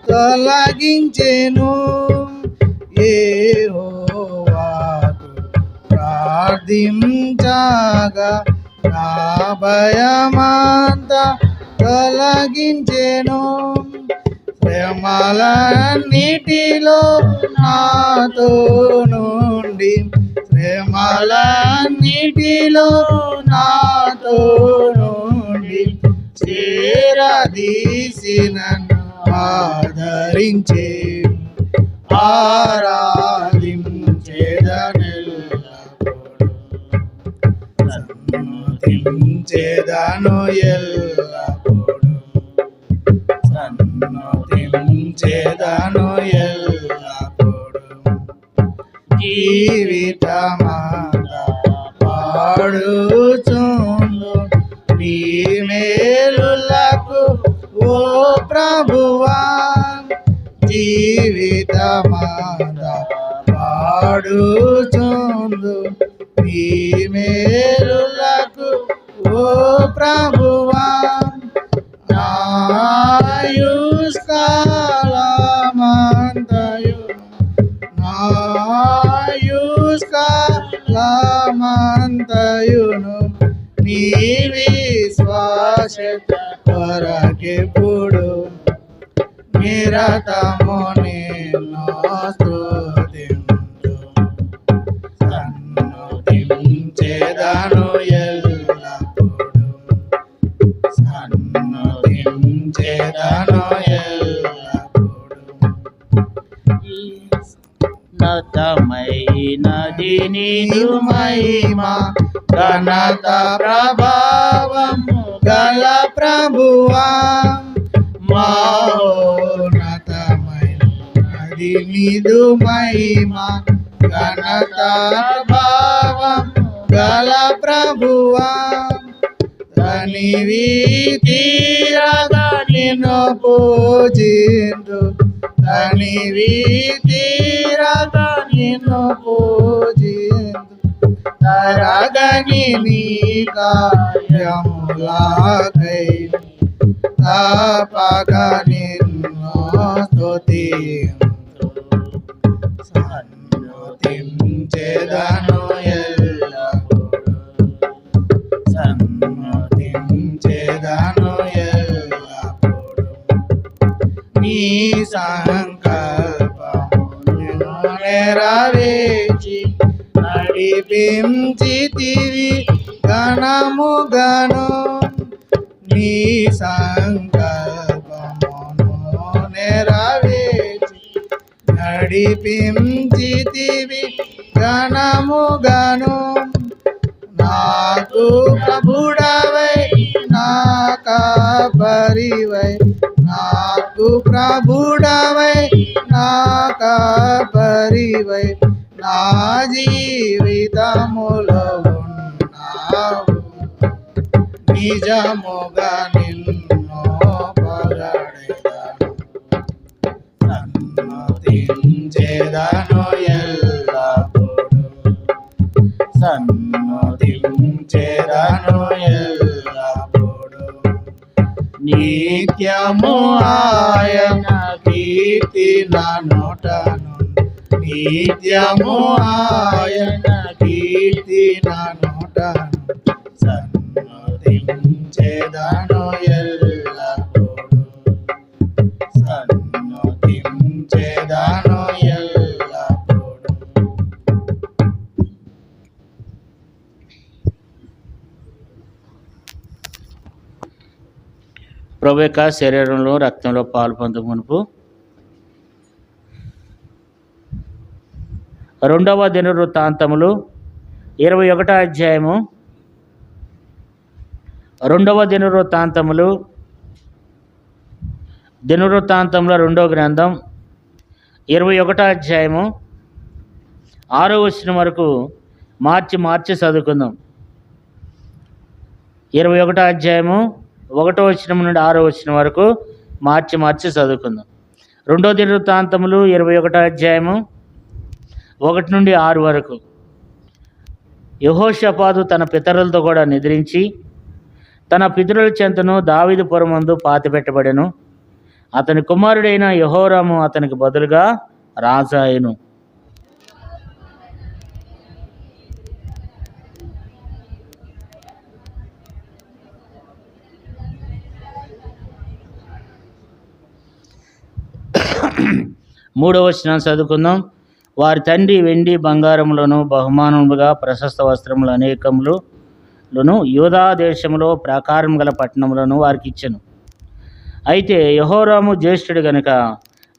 తొలగించెను. యెహోవాకు ప్రార్థించగా నా భయమంతా తొలగించెను. శ్రమలన్నిటిలో నాతో నుండి, శ్రమలన్నిటిలో నాతో నుండి చేరదీసిన ఆదరించే సన్నతించేదను ఎల్లప్పుడు, సన్నతించేదను ఎల్లప్పుడు. జీవితమంతా పాడుచుందు నీ మేలులకు ఓ ప్రభువా. జీవితమంతా పాడుచుందు నీ మేలులకు ఓ ప్రభువా. నాయుష్కాలమంతయు, నాయుష్కాలమంతయును నీ విశ్వాసత కొరకెప్పుడు నిరతము నిన్ను స్తుతింతు. సన్నతించెదను ఎల్లప్పుడు, సన్నతించెదను ఎల్లప్పుడు. ఉన్నతమైనది నీదు మహిమ ఘనత ప్రభావము గల ప్రభువా. మహోన్నతమైనది నీదు మహిమ ఘనత ప్రభావము గల ప్రభువా. తనివి తీరగా నిన్ను పూజింతు, తనివి తీరగా నిన్ను పూజింతు. తరగని నీ కార్యములకై తపక నిన్ను స్తుతింతు. సన్నతించెదను ఎల్లప్పుడు, సన్నతించెదను ఎల్లప్పుడు. నీ సంకల్పమును నెరవేర్చి నడిపించితివి ఘనముగను. నీ సంకల్పమును నెరవేర్చి నడిపించితివి ఘనముగను. నాకు ప్రభుడవై నా కాపరివై, నాకు ప్రభుడవై నా కాపరివై నా జీవితములో ఉన్నావు. నిజముగా నిన్ను పొగడెదను, సన్నతించెదను ఎల్లప్పుడు, సన్నతించెదను ఎల్లప్పుడు. నిత్యము ఆయన కీర్తి నా నోటను, నిత్యము ఆయన కీర్తి నా నోటను. సన్నతించెదను ఎల్లప్పుడు, సన్నతించెదను ఎల్లప్పుడు. ప్రభు యొక్క శరీరంలో రక్తంలో పాలు పొందక మునుపు రెండవ దినవృత్తాంతములు 21వ అధ్యాయము, రెండవ దినవృత్తాంతములు, దినవృత్తాంతంలో రెండవ గ్రంథం 21వ అధ్యాయము 6వ వచనం వరకు మార్చి చదువుకుందాం. 21వ అధ్యాయము 1వ వచనం నుండి 6వ వచనం వరకు మార్చి చదువుకుందాం. రెండో దినవృత్తాంతములు 21వ అధ్యాయము 1 నుండి 6 వరకు. యెహోషాపాతు తన పితరులతో కూడా నిద్రించి తన పితరుల చెంతను దావీదు పురమందు పాతిపెట్టబడెను. అతని కుమారుడైన యెహోరాము అతనికి బదులుగా రాజాయను. మూడవ వచనం చదువుకుందాం. వారి తండ్రి వెండి బంగారములను బహుమానములుగా ప్రశస్త వస్త్రములు అనేకములను యూదా దేశంలో ప్రాకారం గల పట్టణములను వారికి ఇచ్చెను. అయితే యెహోరాము జ్యేష్ఠుడు గనుక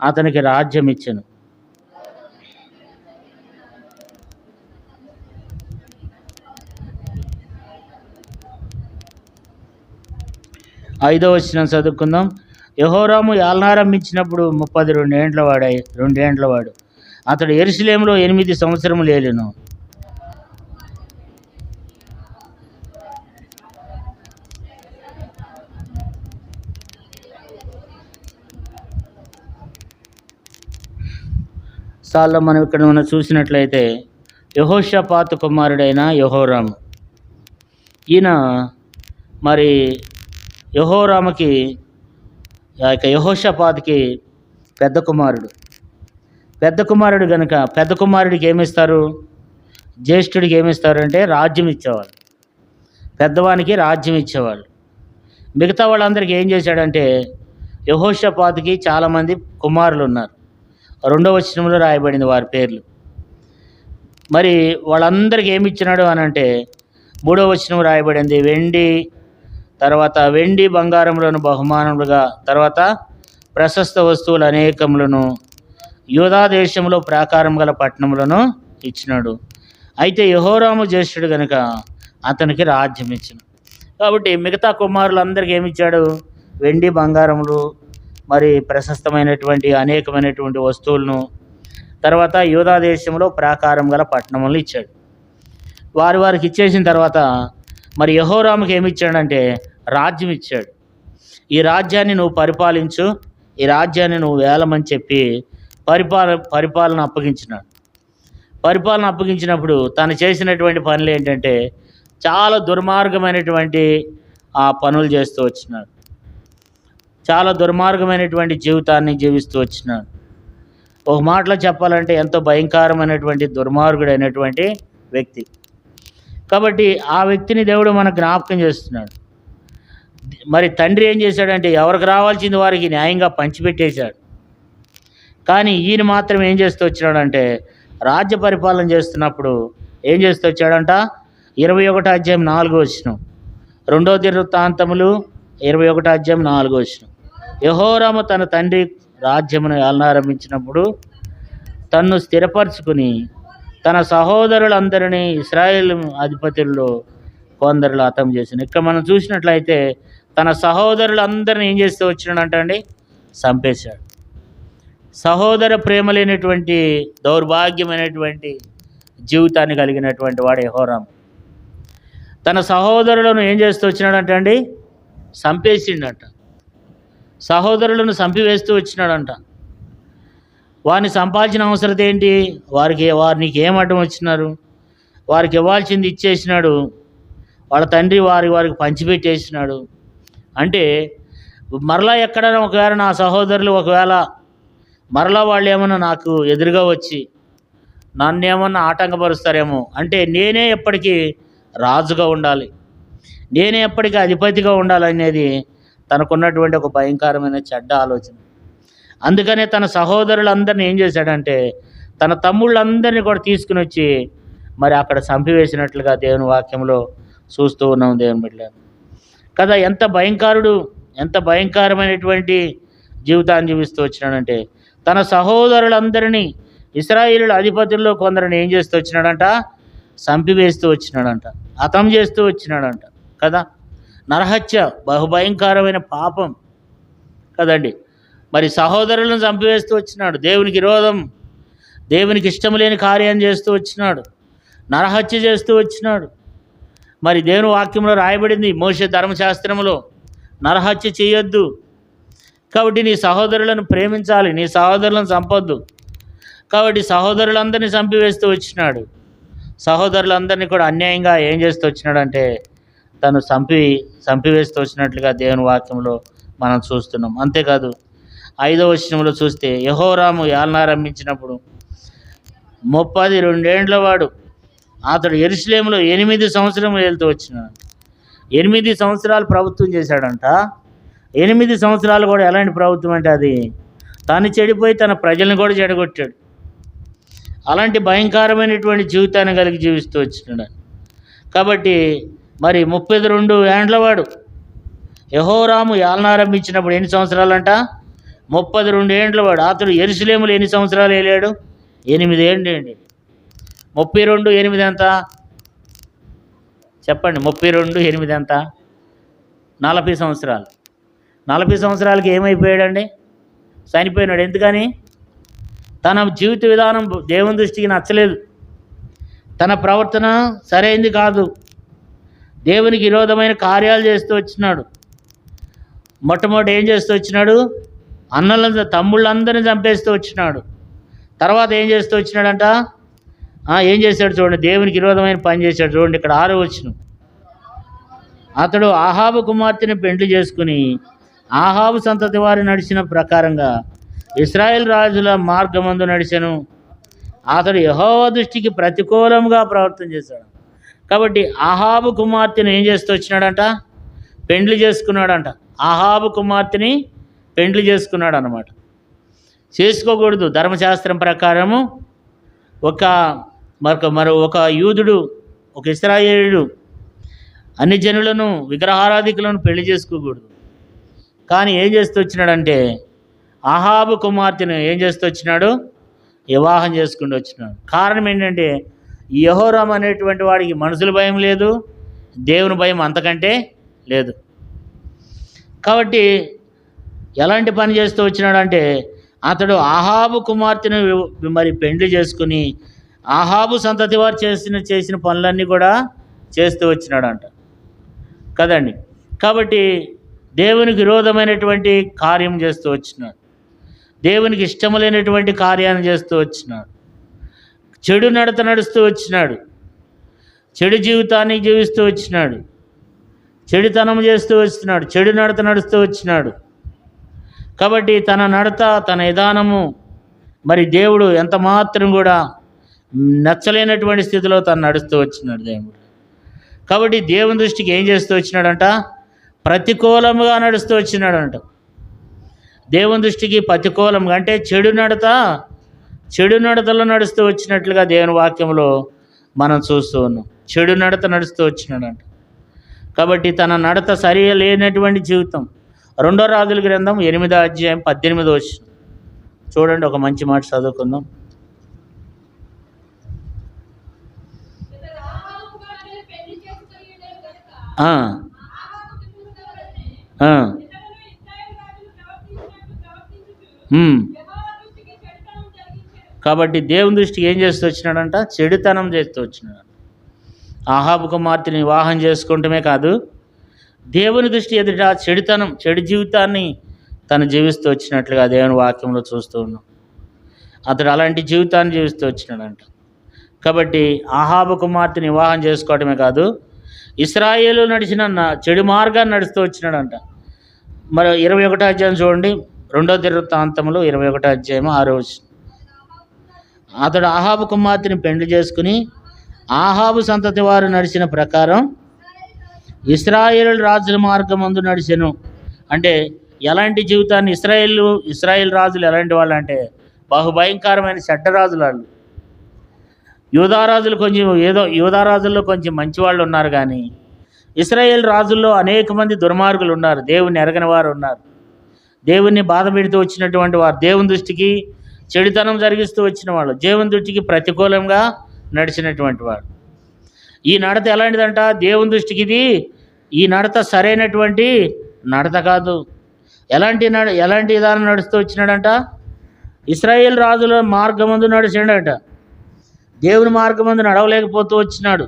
అతనికి రాజ్యం ఇచ్చెను. 5వ వచనం చదువుకుందాం. యెహోరాము ఏలనారంభించినప్పుడు 32 వాడు. అతడు యెరూషలేములో 8 సంవత్సరములు ఏలెను. సార్లో మనం చూసినట్లయితే యెహోషాపాతు కుమారుడైన యెహోరాము, ఈయన మరి యెహోరాముకి యెహోషాపాతుకి పెద్ద కుమారుడు కనుక పెద్ద కుమారుడికి ఏమిస్తారు, జ్యేష్ఠుడికి ఏమిస్తారు అంటే రాజ్యం ఇచ్చేవాళ్ళు, పెద్దవానికి రాజ్యం ఇచ్చేవాళ్ళు. మిగతా వాళ్ళందరికీ ఏం చేశాడంటే, యెహోషాపాతుకి చాలామంది కుమారులు ఉన్నారు. 2వ వచనంలో రాయబడింది వారి పేర్లు. మరి వాళ్ళందరికీ ఏమి ఇచ్చినాడు అని అంటే 3వ వచనం రాయబడింది, వెండి బంగారములను బహుమానములుగా, తర్వాత ప్రశస్త వస్తువులు అనేకములను యూదా దేశంలో ప్రాకారం గల పట్టణములను ఇచ్చినాడు. అయితే యెహోరాము జ్యేష్ఠుడు కనుక అతనికి రాజ్యం ఇచ్చినాడు. కాబట్టి మిగతా కుమారులందరికీ ఏమి ఇచ్చాడు, వెండి బంగారములు, మరి ప్రశస్తమైనటువంటి అనేకమైనటువంటి వస్తువులను, తర్వాత యూదా దేశంలో ప్రాకారం గల పట్టణములను ఇచ్చాడు. వారికి ఇచ్చేసిన తర్వాత మరి యెహోరాముకి ఏమి ఇచ్చాడంటే రాజ్యం ఇచ్చాడు. ఈ రాజ్యాన్ని నువ్వు పరిపాలించు, ఈ రాజ్యాన్ని నువ్వు వేలమని చెప్పి పరిపాలన అప్పగించినప్పుడు తను చేసినటువంటి పనులు ఏంటంటే చాలా దుర్మార్గమైనటువంటి ఆ పనులు చేస్తూ వచ్చినాడు. చాలా దుర్మార్గమైనటువంటి జీవితాన్ని జీవిస్తూ వచ్చినాడు. ఒక మాటలో చెప్పాలంటే ఎంతో భయంకరమైనటువంటి దుర్మార్గుడైనటువంటి వ్యక్తి. కాబట్టి ఆ వ్యక్తిని దేవుడు మనకు జ్ఞాపకం చేస్తున్నాడు. మరి తండ్రి ఏం చేశాడంటే ఎవరికి రావాల్సింది వారికి న్యాయంగా పంచిపెట్టేశాడు. కానీ ఈయన మాత్రం ఏం చేస్తూ వచ్చినాడంటే రాజ్య పరిపాలన చేస్తున్నప్పుడు ఏం చేస్తూ వచ్చాడంట, 21వ అధ్యాయం 4వ వచనం, 2వ దినవృత్తాంతములు 21వ అధ్యాయం 4వ వచనం. యెహోరాము తన తండ్రి రాజ్యమును ఏలనారంభించినప్పుడు తన్ను స్థిరపరచుకుని తన సహోదరులందరినీ ఇశ్రాయేలు అధిపతుల్లో కొందరిలో హతం చేశాను. ఇక్కడ మనం చూసినట్లయితే తన సహోదరులందరినీ ఏం చేస్తూ వచ్చినాడంట అండి, చంపేశాడు. సహోదర ప్రేమ లేనటువంటి దౌర్భాగ్యమైనటువంటి జీవితాన్ని కలిగినటువంటి వాడు యెహోరాము. తన సహోదరులను ఏం చేస్తూ వచ్చినాడంట అండి, చంపేసిండట. సహోదరులను చంపివేస్తూ వచ్చినాడంట. వారిని సంపాదించిన అవసరం ఏంటి, వారికి ఏం అడ్డం వచ్చినారు, వారికి ఇవ్వాల్సింది ఇచ్చేసినాడు. వాళ్ళ తండ్రి వారికి పంచిపెట్టేసినాడు. అంటే మరలా ఎక్కడైనా ఒకవేళ నా సహోదరులు మరలా వాళ్ళు ఏమన్నా నాకు ఎదురుగా వచ్చి నన్ను ఏమన్నా ఆటంకపరుస్తారేమో అంటే నేనే ఎప్పటికీ రాజుగా ఉండాలి, నేనే ఎప్పటికీ అధిపతిగా ఉండాలనేది తనకున్నటువంటి ఒక భయంకరమైన చెడ్డ ఆలోచన. అందుకనే తన సహోదరులందరినీ ఏం చేశాడంటే తన తమ్ముళ్ళందరినీ కూడా తీసుకుని వచ్చి మరి అక్కడ చంపివేసినట్లుగా దేవుని వాక్యంలో చూస్తూ ఉన్నాం. దేవుని బిడ్డలారా కదా, ఎంత భయంకరమైనటువంటి జీవితాన్ని జీవిస్తూ వచ్చినాడంటే తన సహోదరులందరినీ ఇశ్రాయేలు అధిపతుల్లో కొందరిని ఏం చేస్తూ వచ్చినాడంట, చంపివేస్తూ వచ్చినాడంట, హతం చేస్తూ వచ్చినాడంట కదా. నరహత్య బహుభయంకరమైన పాపం కదండి. మరి సహోదరులను చంపివేస్తూ వచ్చినాడు, దేవునికి విరోధం, దేవునికి ఇష్టం లేని కార్యాన్ని చేస్తూ వచ్చినాడు, నరహత్య చేస్తూ వచ్చినాడు. మరి దేవుని వాక్యంలో రాయబడింది, మోషే ధర్మశాస్త్రంలో నరహత్య చేయొద్దు. కాబట్టి నీ సహోదరులను ప్రేమించాలి, నీ సహోదరులను చంపొద్దు. కాబట్టి సహోదరులందరినీ చంపివేస్తూ వచ్చినాడు. సహోదరులందరినీ కూడా అన్యాయంగా ఏం చేస్తూ వచ్చినాడంటే తను చంపివేస్తూ వచ్చినట్లుగా దేవుని వాక్యంలో మనం చూస్తున్నాం. అంతేకాదు 5వ వచనంలో చూస్తే యెహోరాము ఏలనారంభించినప్పుడు 32 ఏండ్ల వాడు. అతడు యెరూషలేములో 8 సంవత్సరం ఏలుతూ వచ్చినాడు. 8 సంవత్సరాలు ప్రభుత్వం చేశాడంట. 8 సంవత్సరాలు కూడా ఎలాంటి ప్రభుత్వం అంటే అది తాను చెడిపోయి తన ప్రజలను కూడా చెడగొట్టాడు. అలాంటి భయంకరమైనటువంటి జీవితాన్ని కలిగి జీవిస్తూ వచ్చినాడు. కాబట్టి మరి 32 ఏండ్ల వాడు యెహోరాము ఏలనారంభించినప్పుడు ఎన్ని సంవత్సరాలంట? 32 ఏండ్ల వాడు. అతడు యెరూషలేములో ఎన్ని సంవత్సరాలు ఏలాడు? 8 ఏండి. 32 8 ఎంత చెప్పండి? 32 8 ఎంత? 40 సంవత్సరాలు. 40 సంవత్సరాలకి ఏమైపోయాడండి? చనిపోయినాడు. ఎందుకని? తన జీవిత విధానం దేవుని దృష్టికి నచ్చలేదు. తన ప్రవర్తన సరైంది కాదు. దేవునికి విరోధమైన కార్యాలు చేస్తూ వచ్చినాడు. మొట్టమొదటి ఏం చేస్తూ వచ్చినాడు? తమ్ముళ్ళందరినీ చంపేస్తూ వచ్చినాడు. తర్వాత ఏం చేస్తూ వచ్చినాడంట? ఏం చేశాడు చూడండి, దేవునికి విరోధమైన పని చేశాడు. చూడండి ఇక్కడ 6వ వచనం. అతడు ఆహాబు కుమార్తెని పెండ్లి చేసుకుని ఆహాబు సంతతి వారు నడిచిన ప్రకారంగా ఇశ్రాయేల్ రాజుల మార్గమందు నడిచెను. అతడు యెహోవా దృష్టికి ప్రతికూలంగా ప్రవర్తన చేశాడు. కాబట్టి ఆహాబు కుమార్తెను ఏం చేస్తూ వచ్చినాడంట? పెండ్లి చేసుకున్నాడంట. ఆహాబు కుమార్తెని పెండ్లి చేసుకున్నాడు అన్నమాట. చేసుకోకూడదు. ధర్మశాస్త్రం ప్రకారము ఒక యూదుడు, ఒక ఇశ్రాయేలుడు అన్ని జనులను, విగ్రహారాధికులను పెళ్లి చేసుకోకూడదు. కానీ ఏం చేస్తూ వచ్చినాడంటే ఆహాబు కుమార్తెను ఏం చేస్తూ వచ్చినాడు? వివాహం చేసుకుంటూ వచ్చినాడు. కారణం ఏంటంటే యెహోరాము అనేటువంటి వాడికి మనుషుల భయం లేదు, దేవుని భయం అంతకంటే లేదు. కాబట్టి ఎలాంటి పని చేస్తూ వచ్చినాడంటే అతడు ఆహాబు కుమార్తెను మరి పెండ్లి చేసుకుని ఆహాబు సంతతి వారు చేసిన పనులన్నీ కూడా చేస్తూ వచ్చినాడంట కదండి. కాబట్టి దేవునికి విరోధమైనటువంటి కార్యం చేస్తూ వచ్చినాడు. దేవునికి ఇష్టం లేనటువంటి కార్యాన్ని చేస్తూ వచ్చినాడు. చెడు నడత నడుస్తూ వచ్చినాడు. చెడు జీవితాన్ని జీవిస్తూ వచ్చినాడు. చెడుతనం చేస్తూ వచ్చినాడు. చెడు నడత నడుస్తూ వచ్చినాడు. కాబట్టి తన నడత, తన విధానము మరి దేవుడు ఎంత మాత్రం కూడా నచ్చలేనటువంటి స్థితిలో తను నడుస్తూ వచ్చినాడు దేవుడు. కాబట్టి దేవుని దృష్టికి ఏం చేస్తూ వచ్చినాడంట? ప్రతికూలంగా నడుస్తూ వచ్చినాడంట. దేవుని దృష్టికి ప్రతికూలంగా అంటే చెడు నడతలో నడుస్తూ వచ్చినట్లుగా దేవుని వాక్యంలో మనం చూస్తూ ఉన్నాం. చెడు నడత నడుస్తూ వచ్చినాడంట. కాబట్టి తన నడత సరి లేనటువంటి జీవితం. 2వ రాజుల గ్రంథం 8వ అధ్యాయం 18వ వచనం చూడండి. ఒక మంచి మాట చదువుకుందాం. కాబట్టి దేవుని దృష్టికి ఏం చేస్తూ వచ్చినాడంట? చెడుతనం చేస్తూ వచ్చినాడు. ఆహాబు కుమార్తెని వివాహం చేసుకుంటమే కాదు, దేవుని దృష్టి ఎదుట చెడు జీవితాన్ని తను జీవిస్తూ వచ్చినట్లుగా దేవుని వాక్యంలో చూస్తూ ఉన్నాం. అతడు అలాంటి జీవితాన్ని జీవిస్తూ వచ్చినాడంట. కాబట్టి ఆహాబు కుమార్తెని వివాహం చేసుకోవటమే కాదు, ఇశ్రాయేలు నడిచిన చెడు మార్గాన్ని నడుస్తూ వచ్చినాడంట. మరి 21వ అధ్యాయం చూడండి. 2వ దినవృత్తాంతంలో 21వ అధ్యాయం 6వ వచనం. అతడు ఆహాబు కుమార్తెని పెండ్లి చేసుకుని ఆహాబు సంతతి వారు నడిచిన ప్రకారం ఇశ్రాయేలు రాజుల మార్గమందు నడిచెను. అంటే ఎలాంటి జీవితాన్ని ఇశ్రాయేల్ రాజులు ఎలాంటి వాళ్ళు అంటే బహుభయంకరమైన చెడ్డరాజులు వాళ్ళు. యూదారాజుల్లో కొంచెం మంచి వాళ్ళు ఉన్నారు, కానీ ఇశ్రాయేల్ రాజుల్లో అనేక మంది దుర్మార్గులు ఉన్నారు. దేవుని ఎరగని వారు ఉన్నారు. దేవుణ్ణి బాధ పెడుతూ వచ్చినటువంటి వారు, దేవుని దృష్టికి చెడుతనం జరిగిస్తూ వచ్చిన వాళ్ళు, దేవుని దృష్టికి ప్రతికూలంగా నడిచినటువంటి వాడు. ఈ నడత ఎలాంటిదంట? దేవుని దృష్టికి ఈ నడత సరైనటువంటి నడత కాదు. ఎలాంటి విధానం నడుస్తూ వచ్చినాడంట? ఇశ్రాయేల్ రాజుల మార్గమందు నడిచాడట. దేవుని మార్గమందు నడవలేకపోతూ వచ్చినాడు.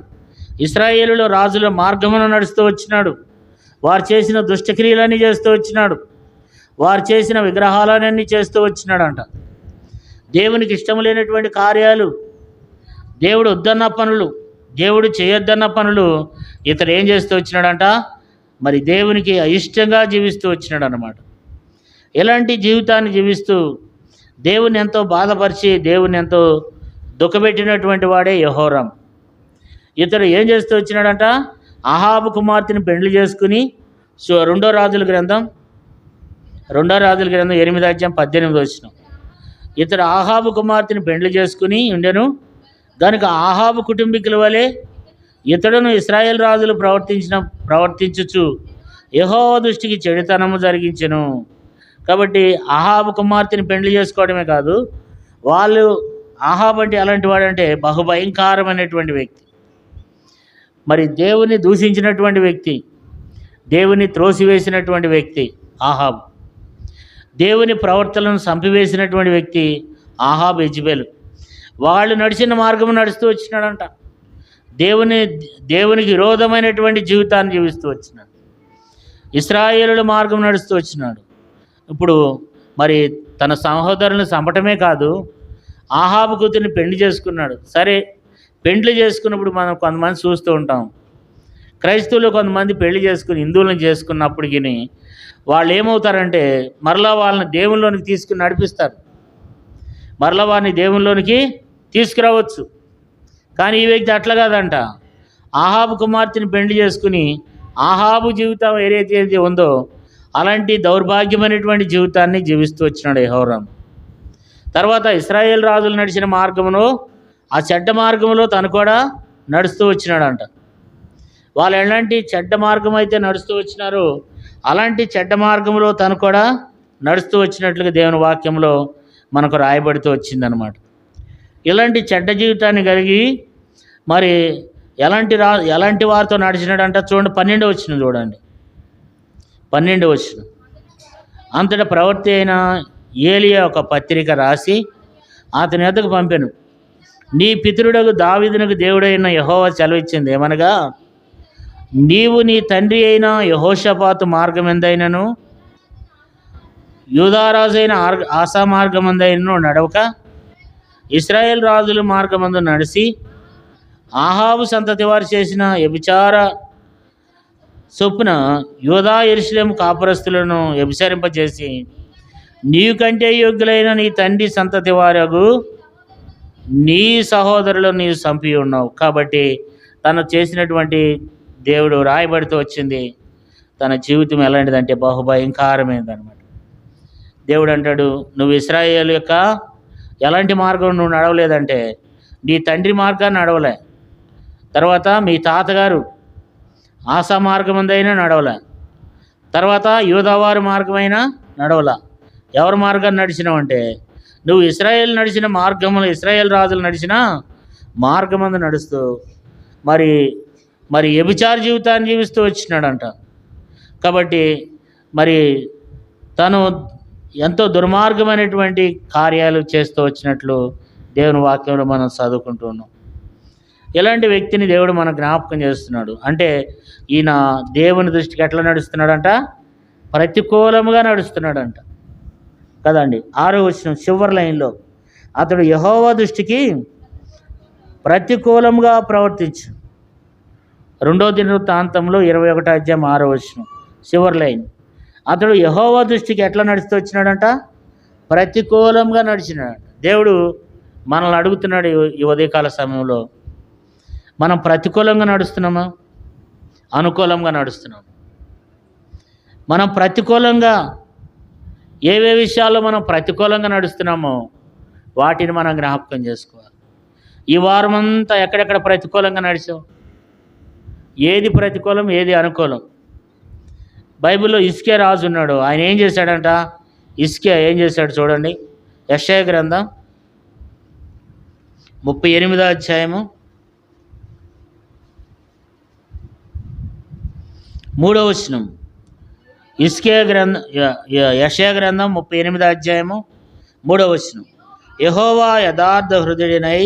ఇశ్రాయేలులో రాజుల మార్గమును నడుస్తూ వచ్చినాడు. వారు చేసిన దుష్టక్రియలన్నీ చేస్తూ వచ్చినాడు. వారు చేసిన విగ్రహాలన్నీ చేస్తూ వచ్చినాడంట. దేవునికి ఇష్టం లేనటువంటి కార్యాలు, దేవుడు వద్దన్న పనులు, దేవుడు చేయొద్దన్న పనులు ఇతడు ఏం చేస్తూ వచ్చినాడంట? మరి దేవునికి అయిష్టంగా జీవిస్తూ వచ్చినాడు అన్నమాట. ఇలాంటి జీవితాన్ని జీవిస్తూ దేవుని ఎంతో బాధపరిచి దేవుని ఎంతో దుఃఖపెట్టినటువంటి వాడే యెహోరాము. ఇతడు ఏం చేస్తూ వచ్చినాడంట? అహాబు కుమార్తెని పెండ్లి చేసుకుని రెండో రాజుల గ్రంథం 8:18. ఇతడు ఆహాబు కుమార్తెని పెండ్లి చేసుకుని ఉండెను కనుక ఆహాబు కుటుంబీకుల వలె ఇతడును ఇశ్రాయేలు రాజులు ప్రవర్తించుచు యెహోవా దృష్టికి చెడుతనము జరిగించెను. కాబట్టి ఆహాబు కుమార్తెని పెండ్లి చేసుకోవడమే కాదు, వాళ్ళు ఆహాబు అంటే అలాంటి వాడంటే బహుభయంకరమైనటువంటి వ్యక్తి, మరి దేవుని దూషించినటువంటి వ్యక్తి, దేవుని త్రోసివేసినటువంటి వ్యక్తి ఆహాబు, దేవుని ప్రవర్తనను చంపివేసినటువంటి వ్యక్తి ఆహాబు యెజెబెలు. వాళ్ళు నడిచిన మార్గం నడుస్తూ వచ్చినాడంట. దేవునికి విరోధమైనటువంటి జీవితాన్ని జీవిస్తూ వచ్చినాడు. ఇశ్రాయేలుల మార్గం నడుస్తూ వచ్చినాడు. ఇప్పుడు మరి తన సహోదరులను చంపటమే కాదు, ఆహాబు కూతురిని పెళ్లి చేసుకున్నాడు. సరే, పెండ్లి చేసుకున్నప్పుడు మనం కొంతమంది చూస్తూ ఉంటాం, క్రైస్తవులు కొంతమంది పెళ్లి చేసుకుని హిందువులను చేసుకున్నప్పటికీ వాళ్ళు ఏమవుతారంటే మరలా వాళ్ళని దేవునిలోనికి తీసుకుని నడిపిస్తారు, మరలా వారిని దేవునిలోనికి తీసుకురావచ్చు. కానీ ఈ వ్యక్తి అట్లా కాదంట. ఆహాబు కుమార్తెని పెళ్లి చేసుకుని ఆహాబు జీవితం ఏదైతే ఉందో అలాంటి దౌర్భాగ్యమైనటువంటి జీవితాన్ని జీవిస్తూ వచ్చినాడు యెహోరాము. తర్వాత ఇశ్రాయేల్ రాజులు నడిచిన మార్గంలో, ఆ చెడ్డ మార్గంలో తను కూడా నడుస్తూ వచ్చినాడంట. వాళ్ళు ఎలాంటి చెడ్డ మార్గం అయితే నడుస్తూ వచ్చినారో అలాంటి చెడ్డ మార్గంలో తను కూడా నడుస్తూ వచ్చినట్లుగా దేవుని వాక్యంలో మనకు రాయబడుతూ వచ్చిందనమాట. ఇలాంటి చెడ్డ జీవితాన్ని కలిగి మరి ఎలాంటి వారితో నడిచినాడంట చూడండి. 12వ వచనం చూడండి. 12వ వచనం. అంతటా ప్రవక్త అయిన ఏలియా ఒక పత్రిక రాసి అతని వద్దకు పంపెను. నీ పితరుడగు దావీదునకు దేవుడైన యెహోవా సెలవిచ్చింది ఏమనగా, నీవు నీ తండ్రి అయిన యెహోషాపాతు మార్గం ఎందైనను యూదారాజైన ఆసా మార్గమందైనను నడవక ఇశ్రాయేల్ రాజుల మార్గమందు నడిచి ఆహాబు సంతతి వారు చేసిన వ్యభిచార చొప్పున యూదా యెరూషలేము కాపురస్తులను వ్యభిచరింపజేసి నీవు కంటే యోగ్యులైన నీ తండ్రి సంతతి వారగు నీ సహోదరులను నీవు చంపి ఉన్నావు. కాబట్టి తను చేసినటువంటి దేవుడు రాయబడుతూ వచ్చింది. తన జీవితం ఎలాంటిదంటే బహుభయంకరమైనదన్నమాట. దేవుడు అంటాడు, నువ్వు ఇశ్రాయేలు యొక్క ఎలాంటి మార్గం నువ్వు నడవలేదంటే నీ తండ్రి మార్గాన్ని నడవలే, తర్వాత మీ తాతగారు ఆసా మార్గమందైనా నడవలే, తర్వాత యూదావారి మార్గమైనా నడవలా. ఎవరి మార్గాన్ని నడిచినావంటే నువ్వు ఇశ్రాయేల్ నడిచిన మార్గంలో, ఇశ్రాయేల్ రాజులు నడిచిన మార్గమందు నడుస్తూ మరి వ్యభిచార జీవితాన్ని జీవిస్తూ వచ్చినాడంట. కాబట్టి మరి తను ఎంతో దుర్మార్గమైనటువంటి కార్యాలు చేస్తూ వచ్చినట్లు దేవుని వాక్యంలో మనం చదువుకుంటూ ఉన్నాం. ఇలాంటి వ్యక్తిని దేవుడు మనకు జ్ఞాపకం చేస్తున్నాడు. అంటే ఈయన దేవుని దృష్టికి ఎట్లా నడుస్తున్నాడంట? ప్రతికూలముగా నడుస్తున్నాడంట కదండి. 6వ వచనం చివరి లైన్లో, అతడు యెహోవా దృష్టికి ప్రతికూలంగా ప్రవర్తించు. 2వ దినవృత్తాంతంలో 21వ వచనం చివరి లైన్. అతడు యెహోవా దృష్టికి ఎట్లా నడుస్తూ వచ్చినాడంట? ప్రతికూలంగా నడిచినాడు. దేవుడు మనల్ని అడుగుతున్నాడు ఈ ఉదయకాల సమయంలో, మనం ప్రతికూలంగా నడుస్తున్నామా, అనుకూలంగా నడుస్తున్నామా? మనం ప్రతికూలంగా ఏవే విషయాల్లో మనం ప్రతికూలంగా నడుస్తున్నామో వాటిని మనం జ్ఞాపకం చేసుకోవాలి. ఈ వారం అంతా ఎక్కడెక్కడ ప్రతికూలంగా నడిచావు? ఏది ప్రతికూలం, ఏది అనుకూలం? బైబిల్లో ఇస్కే రాజు ఉన్నాడు. ఆయన ఏం చేశాడంట? ఇస్కే ఏం చేశాడు చూడండి. యెషయా గ్రంథం 38వ అధ్యాయము 3వ వచనం. యెషయా గ్రంథం 38వ అధ్యాయము 3వ వచనం. యెహోవా యథార్థ హృదయుడనై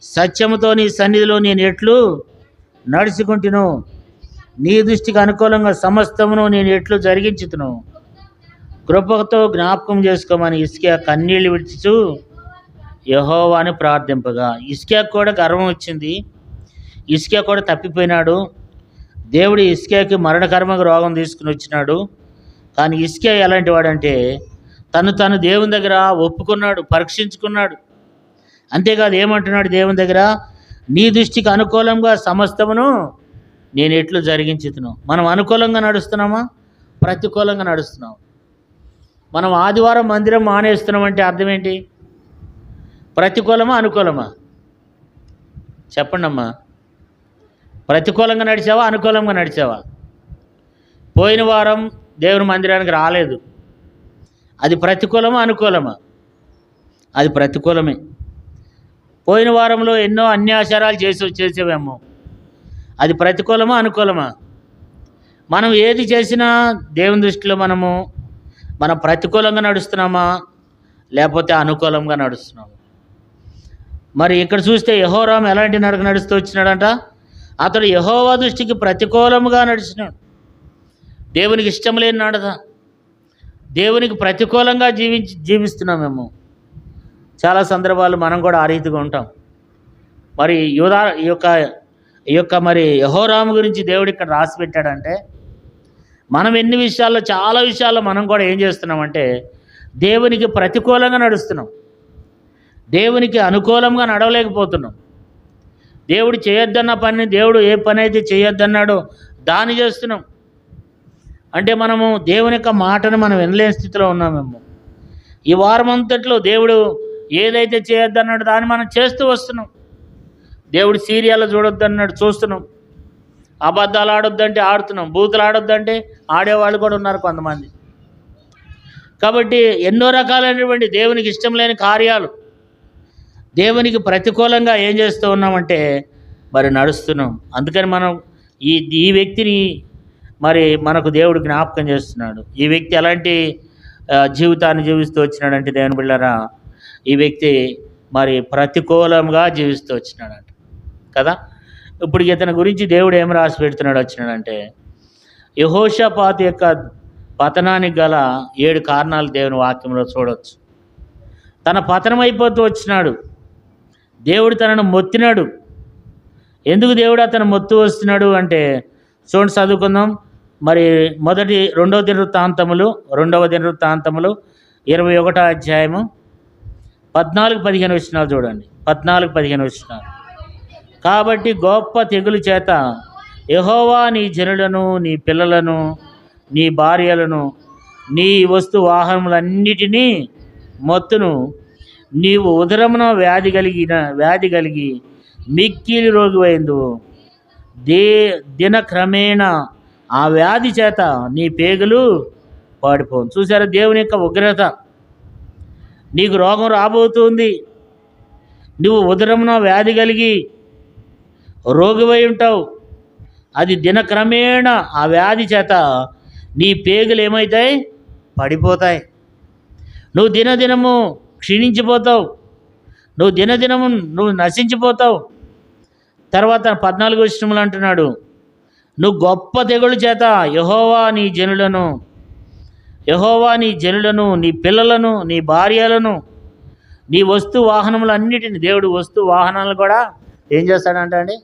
సత్యముతో నీ సన్నిధిలో నేను ఎట్లు నడుచుకుంటును, నీ దృష్టికి అనుకూలంగా సమస్తమును నేను ఎట్లు జరిగించుతును, కృపతో జ్ఞాపకం చేసుకోమని ఇస్కియా కన్నీళ్లు విడిచుచు యెహోవాని ప్రార్థింపగా. ఇస్కియాకు కూడా గర్వం వచ్చింది. ఇస్కియా కూడా తప్పిపోయినాడు. దేవుడు ఇస్కియాకి మరణకర్మకు రోగం తీసుకుని వచ్చినాడు. కానీ హిజ్కియా ఎలాంటి వాడంటే తను దేవుని దగ్గర ఒప్పుకున్నాడు, పరీక్షించుకున్నాడు. అంతేకాదు ఏమంటున్నాడు దేవుని దగ్గర, నీ దృష్టికి అనుకూలంగా సమస్తమును నేను ఎట్లు జరిగించుతున్నావు. మనం అనుకూలంగా నడుస్తున్నామా, ప్రతికూలంగా నడుస్తున్నాం? మనం ఆదివారం మందిరం మానేస్తున్నామంటే అర్థం ఏంటి? ప్రతికూలమా అనుకూలమా? చెప్పండి అమ్మా. ప్రతికూలంగా నడిచావా, అనుకూలంగా నడిచావా? పోయిన వారం దేవుని మందిరానికి రాలేదు, అది ప్రతికూలమా అనుకూలమా? అది ప్రతికూలమే. పోయిన వారంలో ఎన్నో అన్యాచారాలు చేసేవేమో, అది ప్రతికూలమా అనుకూలమా? మనం ఏది చేసినా దేవుని దృష్టిలో మనం ప్రతికూలంగా నడుస్తున్నామా లేకపోతే అనుకూలంగా నడుస్తున్నామా? మరి ఇక్కడ చూస్తే యెహోరాము ఎలాంటి నడక నడుస్తూ వచ్చినాడంట? అతడు యెహోవా దృష్టికి ప్రతికూలముగా నడిచినాడు. దేవునికి ఇష్టం లేని నడత, దేవునికి ప్రతికూలంగా జీవిస్తున్నామేమో. చాలా సందర్భాలు మనం కూడా ఆ రీతిగా ఉంటాం. మరి ఈ యొక్క మరి యెహోరాము గురించి దేవుడు ఇక్కడ రాసి పెట్టాడంటే, మనం ఎన్ని విషయాల్లో, చాలా విషయాల్లో మనం కూడా ఏం చేస్తున్నామంటే దేవునికి ప్రతికూలంగా నడుస్తున్నాం, దేవునికి అనుకూలంగా నడవలేకపోతున్నాం. దేవుడు చేయొద్దన్న పని, దేవుడు ఏ పని అయితే చేయొద్దన్నాడో దాన్ని చేస్తున్నాం. అంటే మనము దేవుని యొక్క మాటను మనం వినలేని స్థితిలో ఉన్నామేమో. ఈ వారం అంతట్లో దేవుడు ఏదైతే చేయొద్దన్నాడో దాన్ని మనం చేస్తూ వస్తున్నాం. దేవుడు సీరియల్ చూడొద్దన్నాడు, చూస్తున్నాం. అబద్ధాలు ఆడొద్దంటే ఆడుతున్నాం, బూతులు ఆడొద్దంటే ఆడేవాళ్ళు కూడా ఉన్నారు కొంతమంది. కాబట్టి ఎన్నో రకాలైనటువంటి దేవునికి ఇష్టం లేని కార్యాలు, దేవునికి ప్రతికూలంగా ఏం చేస్తూ ఉన్నామంటే మరి నడుస్తున్నాం. అందుకని మనం ఈ వ్యక్తిని మరి మనకు దేవుడు జ్ఞాపకం చేస్తున్నాడు. ఈ వ్యక్తి ఎలాంటి జీవితాన్ని జీవిస్తూ వచ్చినాడంటే దేవుని బిడ్డలారా, ఈ వ్యక్తి మరి ప్రతికూలంగా జీవిస్తూ వచ్చినాడంట కదా. ఇప్పుడు ఇతని గురించి దేవుడు ఏం రాసి పెడుతున్నాడు వచ్చినాడంటే, యెహోషాపాతు యొక్క పతనానికి గల 7 కారణాలు దేవుని వాక్యంలో చూడవచ్చు. తన పతనం అయిపోతూ వచ్చినాడు, దేవుడు తనను మొత్తినాడు. ఎందుకు దేవుడు అతను మొత్తు వస్తున్నాడు అంటే చూడండి, చదువుకుందాం. మరి 2వ దినవృత్తాంతములు 21వ అధ్యాయము 14-15 వచనాలు చూడండి. 14-15 వచనాలు. కాబట్టి గొప్ప తెగులు చేత యెహోవా నీ జనులను, నీ పిల్లలను, నీ భార్యలను, నీ వస్తు వాహనములన్నిటినీ మొత్తును. నీవు ఉదరమున వ్యాధి కలిగి మిక్కిలి రోగివైందు. దినక్రమేణా ఆ వ్యాధి చేత నీ పేగులు పాడిపోను. చూసారా దేవుని యొక్క ఉగ్రత? నీకు రోగం రాబోతుంది, నువ్వు ఉదరమున వ్యాధి కలిగి రోగివై ఉంటావు. అది దినక్రమేణా ఆ వ్యాధి చేత నీ పేగులు ఏమవుతాయి? పడిపోతాయి. నువ్వు దినదినము క్షీణించిపోతావు, నువ్వు దినదినము నశించిపోతావు. తర్వాత 14వ వచనంలో అంటున్నాడు, నువ్వు గొప్ప తెగులు చేత యెహోవా నీ జనులను, నీ పిల్లలను, నీ భార్యలను, నీ వస్తు వాహనములన్నిటిని, దేవుడు వస్తు వాహనాలు కూడా ఏం చేస్తాడంట అండి?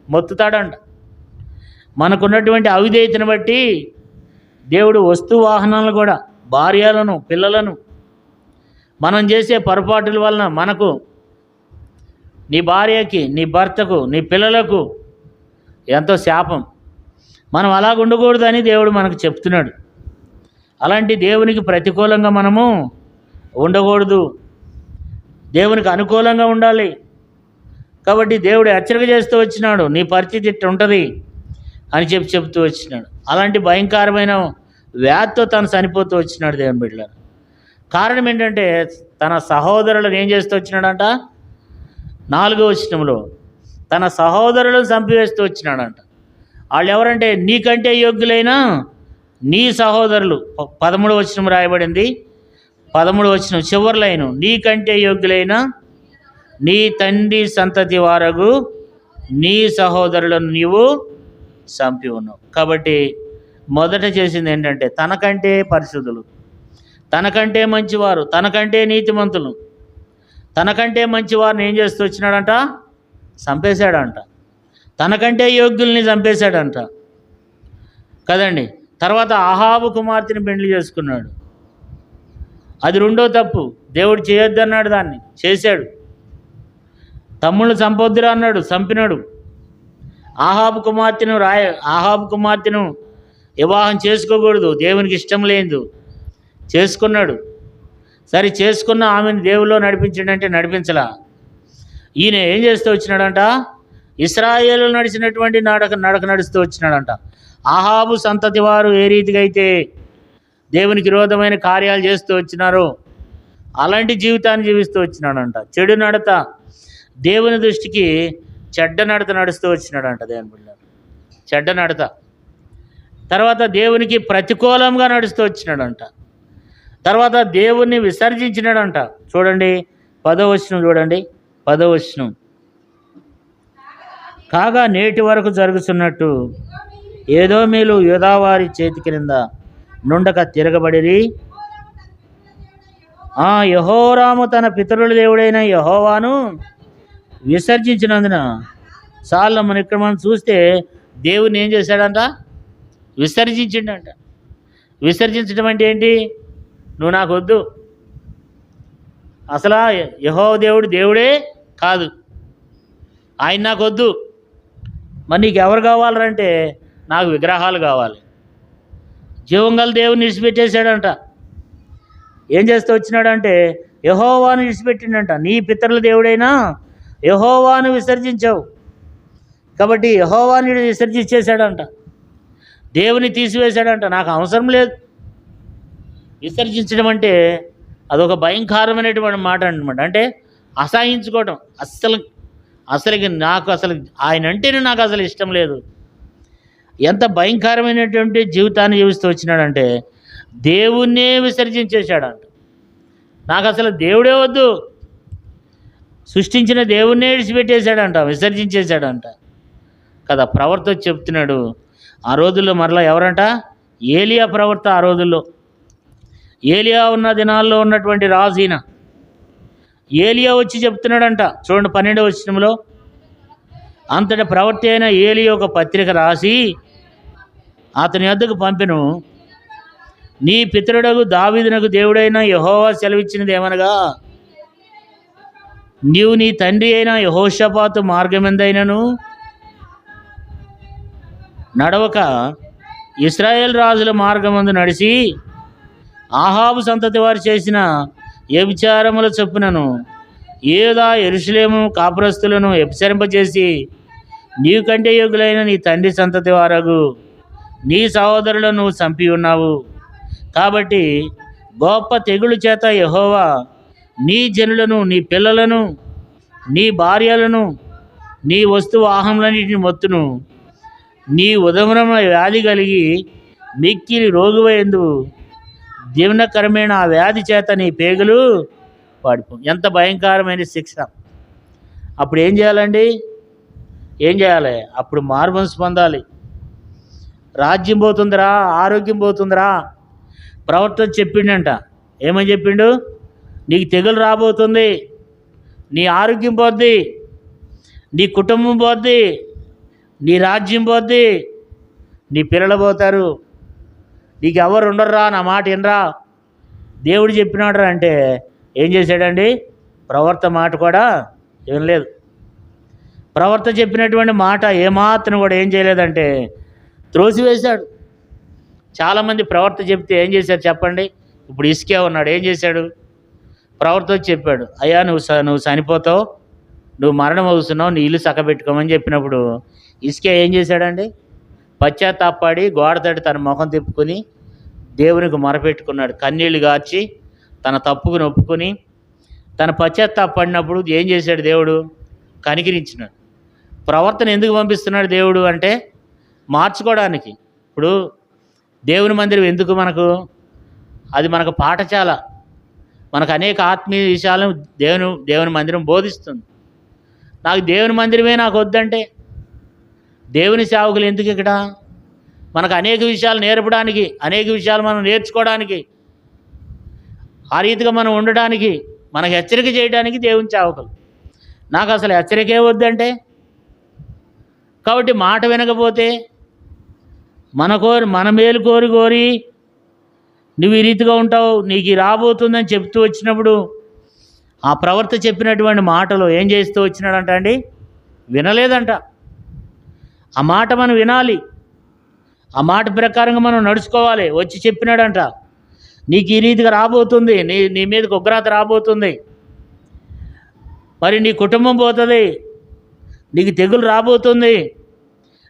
మొత్తుతాడంట. మనకున్నటువంటి అవిధేయతను బట్టి దేవుడు వస్తు వాహనాలను కూడా, భార్యలను, పిల్లలను, మనం చేసే పొరపాటుల వలన మనకు, నీ భార్యకి, నీ భర్తకు, నీ పిల్లలకు ఎంతో శాపం. మనం అలాగ ఉండకూడదని దేవుడు మనకు చెప్తున్నాడు. అలాంటి దేవునికి ప్రతికూలంగా మనము ఉండకూడదు, దేవునికి అనుకూలంగా ఉండాలి. కాబట్టి దేవుడు హెచ్చరిక చేస్తూ వచ్చినాడు, నీ పరిస్థితి ఇట్లా ఉంటుంది అని చెప్తూ వచ్చినాడు. అలాంటి భయంకరమైన వ్యాధితో తను చనిపోతూ వచ్చినాడు దేవుని బిడ్డలారా. కారణం ఏంటంటే తన సహోదరులను ఏం చేస్తూ వచ్చినాడంట? 4వ వచనంలో తన సహోదరులను చంపివేస్తూ వచ్చినాడంట. వాళ్ళు ఎవరంటే నీకంటే యోగ్యులైన నీ సహోదరులు. 13వ వచనం రాయబడింది. 13వ వచనం చివరి లైను, నీకంటే యోగ్యులైన నీ తండ్రి సంతతి వారగు నీ సహోదరులను నీవు చంపి ఉన్నావు. కాబట్టి మొదట చేసింది ఏంటంటే తనకంటే పరిశుద్ధులు, తనకంటే మంచివారు, తనకంటే నీతిమంతులు, తనకంటే మంచివారిని ఏం చేస్తూ వచ్చినాడంట? చంపేశాడంట. తనకంటే యోగ్యుల్ని చంపేశాడంట కదండి. తర్వాత ఆహాబు కుమార్తెని పెండ్లి చేసుకున్నాడు. అది రెండో తప్పు. దేవుడు చేయొద్దన్నాడు, దాన్ని చేశాడు. తమ్ముళ్ళు చంపొద్దురా అన్నాడు, చంపినాడు. ఆహాబు కుమార్తెను వివాహం చేసుకోకూడదు, దేవునికి ఇష్టం లేదు, చేసుకున్నాడు. సరే చేసుకున్న ఆమెను దేవుల్లో నడిపించాడంటే నడిపించలా. ఈయన ఏం చేస్తూ వచ్చినాడంట, ఇశ్రాయేలు నడిచినటువంటి నడక నడుస్తూ వచ్చినాడంట. ఆహాబు సంతతి వారు ఏ రీతిగా అయితే దేవునికి విరోధమైన కార్యాలు చేస్తూ వచ్చినారో అలాంటి జీవితాన్ని జీవిస్తూ వచ్చినాడంట. చెడు నడత, దేవుని దృష్టికి చెడ్డ నడత నడుస్తూ వచ్చినాడంట. దేవుని బిడ్డలారా, చెడ్డ నడత. తర్వాత దేవునికి ప్రతికూలంగా నడుస్తూ వచ్చినాడంట. తర్వాత దేవుణ్ణి విసర్జించినాడంట. చూడండి 10వ వచనం, చూడండి 10వ వచనం. కాగా నేటి వరకు జరుగుతున్నట్టు ఏదోమీలు యూదావారి చేతి క్రింద నుండక తిరగబడిరి. యెహోరాము తన పితరుల దేవుడైన యెహోవాను విసర్జించినందున చాలా ఇక్కడ మనం చూస్తే దేవుని ఏం చేశాడంట, విసర్జించిండంట. విసర్జించడం అంటే ఏంటి? నువ్వు నాకు వద్దు, అసలు యెహోవా దేవుడు దేవుడే కాదు, ఆయన నాకు వద్దు. మరి నీకు ఎవరు కావాలంటే నాకు విగ్రహాలు కావాలి. జీవంగల దేవుని విడిచిపెట్టేశాడంట. ఏం చేస్తూ వచ్చినాడంటే యెహోవాను విడిచిపెట్టిండంట. నీ పితరుల దేవుడైనా యెహోవాను విసర్జించావు కాబట్టి యెహోవాని విసర్జించేశాడంట. దేవుని తీసివేశాడంట. నాకు అవసరం లేదు. విసర్జించడం అదొక భయంకరమైనటువంటి మాట అన్నమాట. అంటే అసహించుకోవటం. అసలుకి నాకు ఆయన అంటేనే నాకు అసలు ఇష్టం లేదు. ఎంత భయంకరమైనటువంటి జీవితాన్ని జీవిస్తూ వచ్చినాడంటే దేవుణ్ణే విసర్జించేశాడంట. నాకు అసలు దేవుడే వద్దు, సృష్టించిన దేవుణ్ణే విడిచిపెట్టేశాడంట, విసర్జించేశాడంట కదా. ప్రవర్త చెప్తున్నాడు. ఆ రోజుల్లో మరలా ఎవరంట, ఏలియా ప్రవర్త. ఆ రోజుల్లో ఏలియా ఉన్న దినాల్లో ఉన్నటువంటి రాజు ఈయన. ఏలియా వచ్చి చెప్తున్నాడంట. చూడండి 12వ వచనంలో, అంతటి ప్రవర్తి అయిన ఏలియా ఒక పత్రిక రాసి అతని వద్దకు పంపెను. నీ పితరుడగు దావీదునకు దేవుడైన యెహోవా సెలవిచ్చినది ఏమనగా, నీవు నీ తండ్రి అయిన యెహోషాపాతు మార్గమెందైనను నడవక ఇశ్రాయేల్ రాజుల మార్గమందు నడిచి ఆహాబు సంతతి వారు చేసిన వ్యభిచారముల చొప్పునను యూదా యెరూషలేము కాపురస్తులను వ్యభిచరింపజేసి నీకంటే యోగ్యులైన నీ తండ్రి సంతతి వారగు నీ సహోదరులను చంపి ఉన్నావు. కాబట్టి గొప్ప తెగులు చేత యెహోవా నీ జనులను, నీ పిల్లలను, నీ భార్యలను, నీ వస్తువాహములన్నిటిని మొత్తును. నీ ఉదమున వ్యాధి కలిగి మిక్కిలి రోగువైందు. దీవెనకరమైన ఆ వ్యాధి చేత నీ పేగులు వాడిపో. ఎంత భయంకరమైన శిక్ష. అప్పుడు ఏం చేయాలండి? ఏం చేయాలి? అప్పుడు మార్మనసు పొందాలి. రాజ్యం పోతుందిరా, ఆరోగ్యం పోతుందిరా. ప్రవర్తన చెప్పిండంట. ఏమని చెప్పిండు? నీకు తెగులు రాబోతుంది, నీ ఆరోగ్యం పోద్ది, నీ కుటుంబం పోద్ది, నీ రాజ్యం పోద్ది, నీ పిల్లలు పోతారు, నీకు ఎవరు ఉండరురా, నా మాట వినరా. దేవుడు చెప్పినాడు అంటే ఏం చేశాడండి? ప్రవర్త మాట కూడా వినలేదు. ప్రవర్త చెప్పినటువంటి మాట ఏమాత్రం కూడా ఏం చేయలేదంటే త్రోసివేశాడు. చాలామంది ప్రవర్త చెప్తే ఏం చేశారు చెప్పండి? ఇప్పుడు ఇసుకే ఉన్నాడు, ఏం చేశాడు? ప్రవర్త వచ్చి చెప్పాడు, అయ్యా నువ్వు చనిపోతావు, నువ్వు మరణం అవుతున్నావు, నీ ఇల్లు చక్కబెట్టుకోమని చెప్పినప్పుడు ఇసుకే ఏం చేశాడండి? పశ్చాత్తాపడి గోడ తడి తన ముఖం తిప్పుకొని దేవునికి మొరపెట్టుకున్నాడు. కన్నీళ్లు గార్చి తన తప్పుకుని ఒప్పుకొని తన పశ్చాత్తాపడినప్పుడు ఏం చేశాడు? దేవుడు కనికరించినాడు. ప్రవర్తన ఎందుకు పంపిస్తున్నాడు దేవుడు అంటే మార్చుకోవడానికి. ఇప్పుడు దేవుని మందిరం ఎందుకు మనకు? అది మనకు పాఠశాల. మనకు అనేక ఆత్మీయ విషయాలను దేవుని మందిరం బోధిస్తుంది. నాకు దేవుని మందిరమే నాకు వద్దంటే దేవుని సేవకులు ఎందుకు ఇక్కడ? మనకు అనేక విషయాలు నేర్పడానికి, అనేక విషయాలు మనం నేర్చుకోవడానికి, ఆ రీతిగా మనం ఉండడానికి, మనకు హెచ్చరిక చేయడానికి దేవుని సేవకులు. నాకు అసలు హెచ్చరికే వద్దంటే, కాబట్టి మాట వినకపోతే మన మేలు కోరి కోరి నువ్వు ఈ రీతిగా ఉంటావు, నీకు ఈ రాబోతుందని చెప్తూ వచ్చినప్పుడు ఆ ప్రవర్త చెప్పినటువంటి మాటలు ఏం చేస్తూ వచ్చినాడంట అండి? వినలేదంట. ఆ మాట మనం వినాలి, ఆ మాట ప్రకారంగా మనం నడుచుకోవాలి. వచ్చి చెప్పినాడంట, నీకు ఈ రీతిగా రాబోతుంది, నీ మీదకి ఉగ్రత రాబోతుంది, మరి నీ కుటుంబం పోతుంది, నీకు తెగులు రాబోతుంది,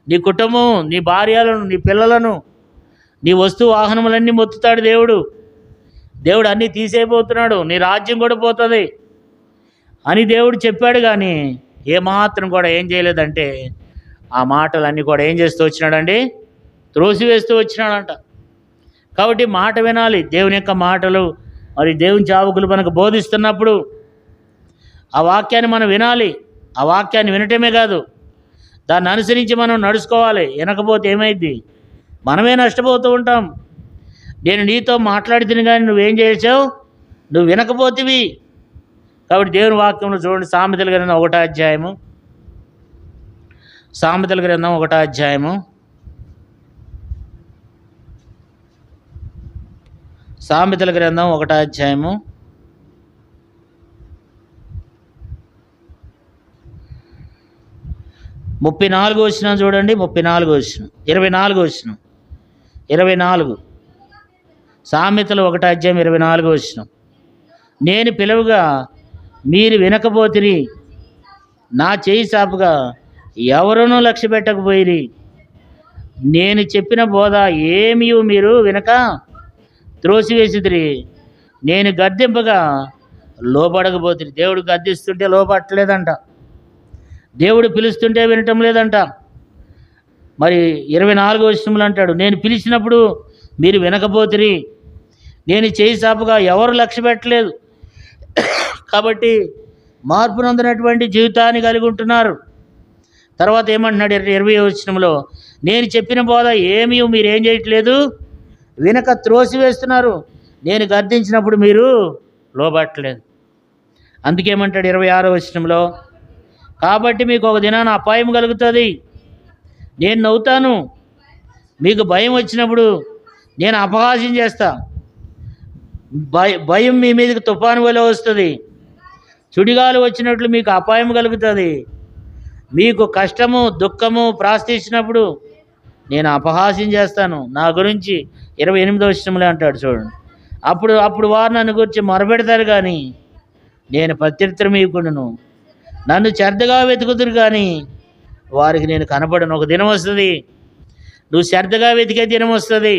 నీ కుటుంబం, నీ భార్యలను, నీ పిల్లలను, నీ వస్తు వాహనములన్నీ మొత్తుతాడు దేవుడు. దేవుడు అన్నీ తీసేయబోతున్నాడు, నీ రాజ్యం కూడా పోతుంది అని దేవుడు చెప్పాడు. కానీ ఏమాత్రం కూడా ఏం చేయలేదంటే ఆ మాటలన్నీ కూడా ఏం చేస్తూ వచ్చినాడండి? త్రోసివేస్తూ వచ్చినాడంట. కాబట్టి మాట వినాలి, దేవుని యొక్క మాటలు. మరి దేవుని సేవకులు మనకు బోధిస్తున్నప్పుడు ఆ వాక్యాన్ని మనం వినాలి. ఆ వాక్యాన్ని వినటమే కాదు, దాన్ని అనుసరించి మనం నడుచుకోవాలి. వినకపోతే ఏమైద్ది? మనమే నష్టపోతూ ఉంటాం. నేను నీతో మాట్లాడితే కానీ నువ్వేం చేసావు? నువ్వు వినకపోతివి. కాబట్టి దేవుని వాక్యంలో చూడండి, సామెతల గ్రంథం 1వ అధ్యాయము, సామెతల గ్రంథం 1వ అధ్యాయము, సామెతల గ్రంథం 1వ అధ్యాయము 34వ వచనం చూడండి. 34వ వచనం, 24వ వచనం, 24 సామెతలు 1వ అధ్యాయం 24వ వచనం. నేను పిలువగా మీరు వినకపోతిరి, నా చేయి సాపుగా ఎవరునూ లక్ష్య పెట్టకపోయిరి. నేను చెప్పిన బోధ ఏమీ మీరు వినక త్రోసివేసిదిరి. నేను గద్దింపగా లోబడకపోతిరి. దేవుడు గద్దిస్తుంటే లోపట్టలేదంట, దేవుడు పిలుస్తుంటే వినటం లేదంట. మరి 24వ వచనంలో అంటాడు, నేను పిలిచినప్పుడు మీరు వినకపోతిరి, నేను చేయి సాపుగా ఎవరు లక్ష్య పెట్టలేదు. కాబట్టి మార్పు నొందినటువంటి జీవితాన్ని కలిగి ఉంటున్నారు. తర్వాత ఏమంటున్నాడు 20వ వచనంలో, నేను చెప్పిన బోధ ఏమీ మీరేం చేయట్లేదు, వినక త్రోసివేస్తున్నారు. నేను గద్దించినప్పుడు మీరు లోబట్టలేదు. అందుకేమంటాడు 26వ వచనంలో, కాబట్టి మీకు ఒక దినాన అపాయం కలుగుతుంది, నేను నవ్వుతాను. మీకు భయం వచ్చినప్పుడు నేను అపహాస్యం చేస్తా. భయం మీ మీదకి తుఫాను వలె వస్తుంది, సుడిగాలు వచ్చినట్లు మీకు అపాయం కలుగుతుంది. మీకు కష్టము, దుఃఖము ప్రార్థించినప్పుడు నేను అపహాస్యం చేస్తాను. నా గురించి 28వ వచనంలో అంటాడు చూడండి, అప్పుడు వారు నన్ను గురించి మొరపెడతారు కానీ నేను ప్రత్యుత్తరం ఇవ్వకుండాను, నన్ను శ్రద్ధగా వెతుకుతురు కానీ వారికి నేను కనపడను. ఒక దినం వస్తుంది, నువ్వు శ్రద్ధగా వెతికే దినం వస్తుంది.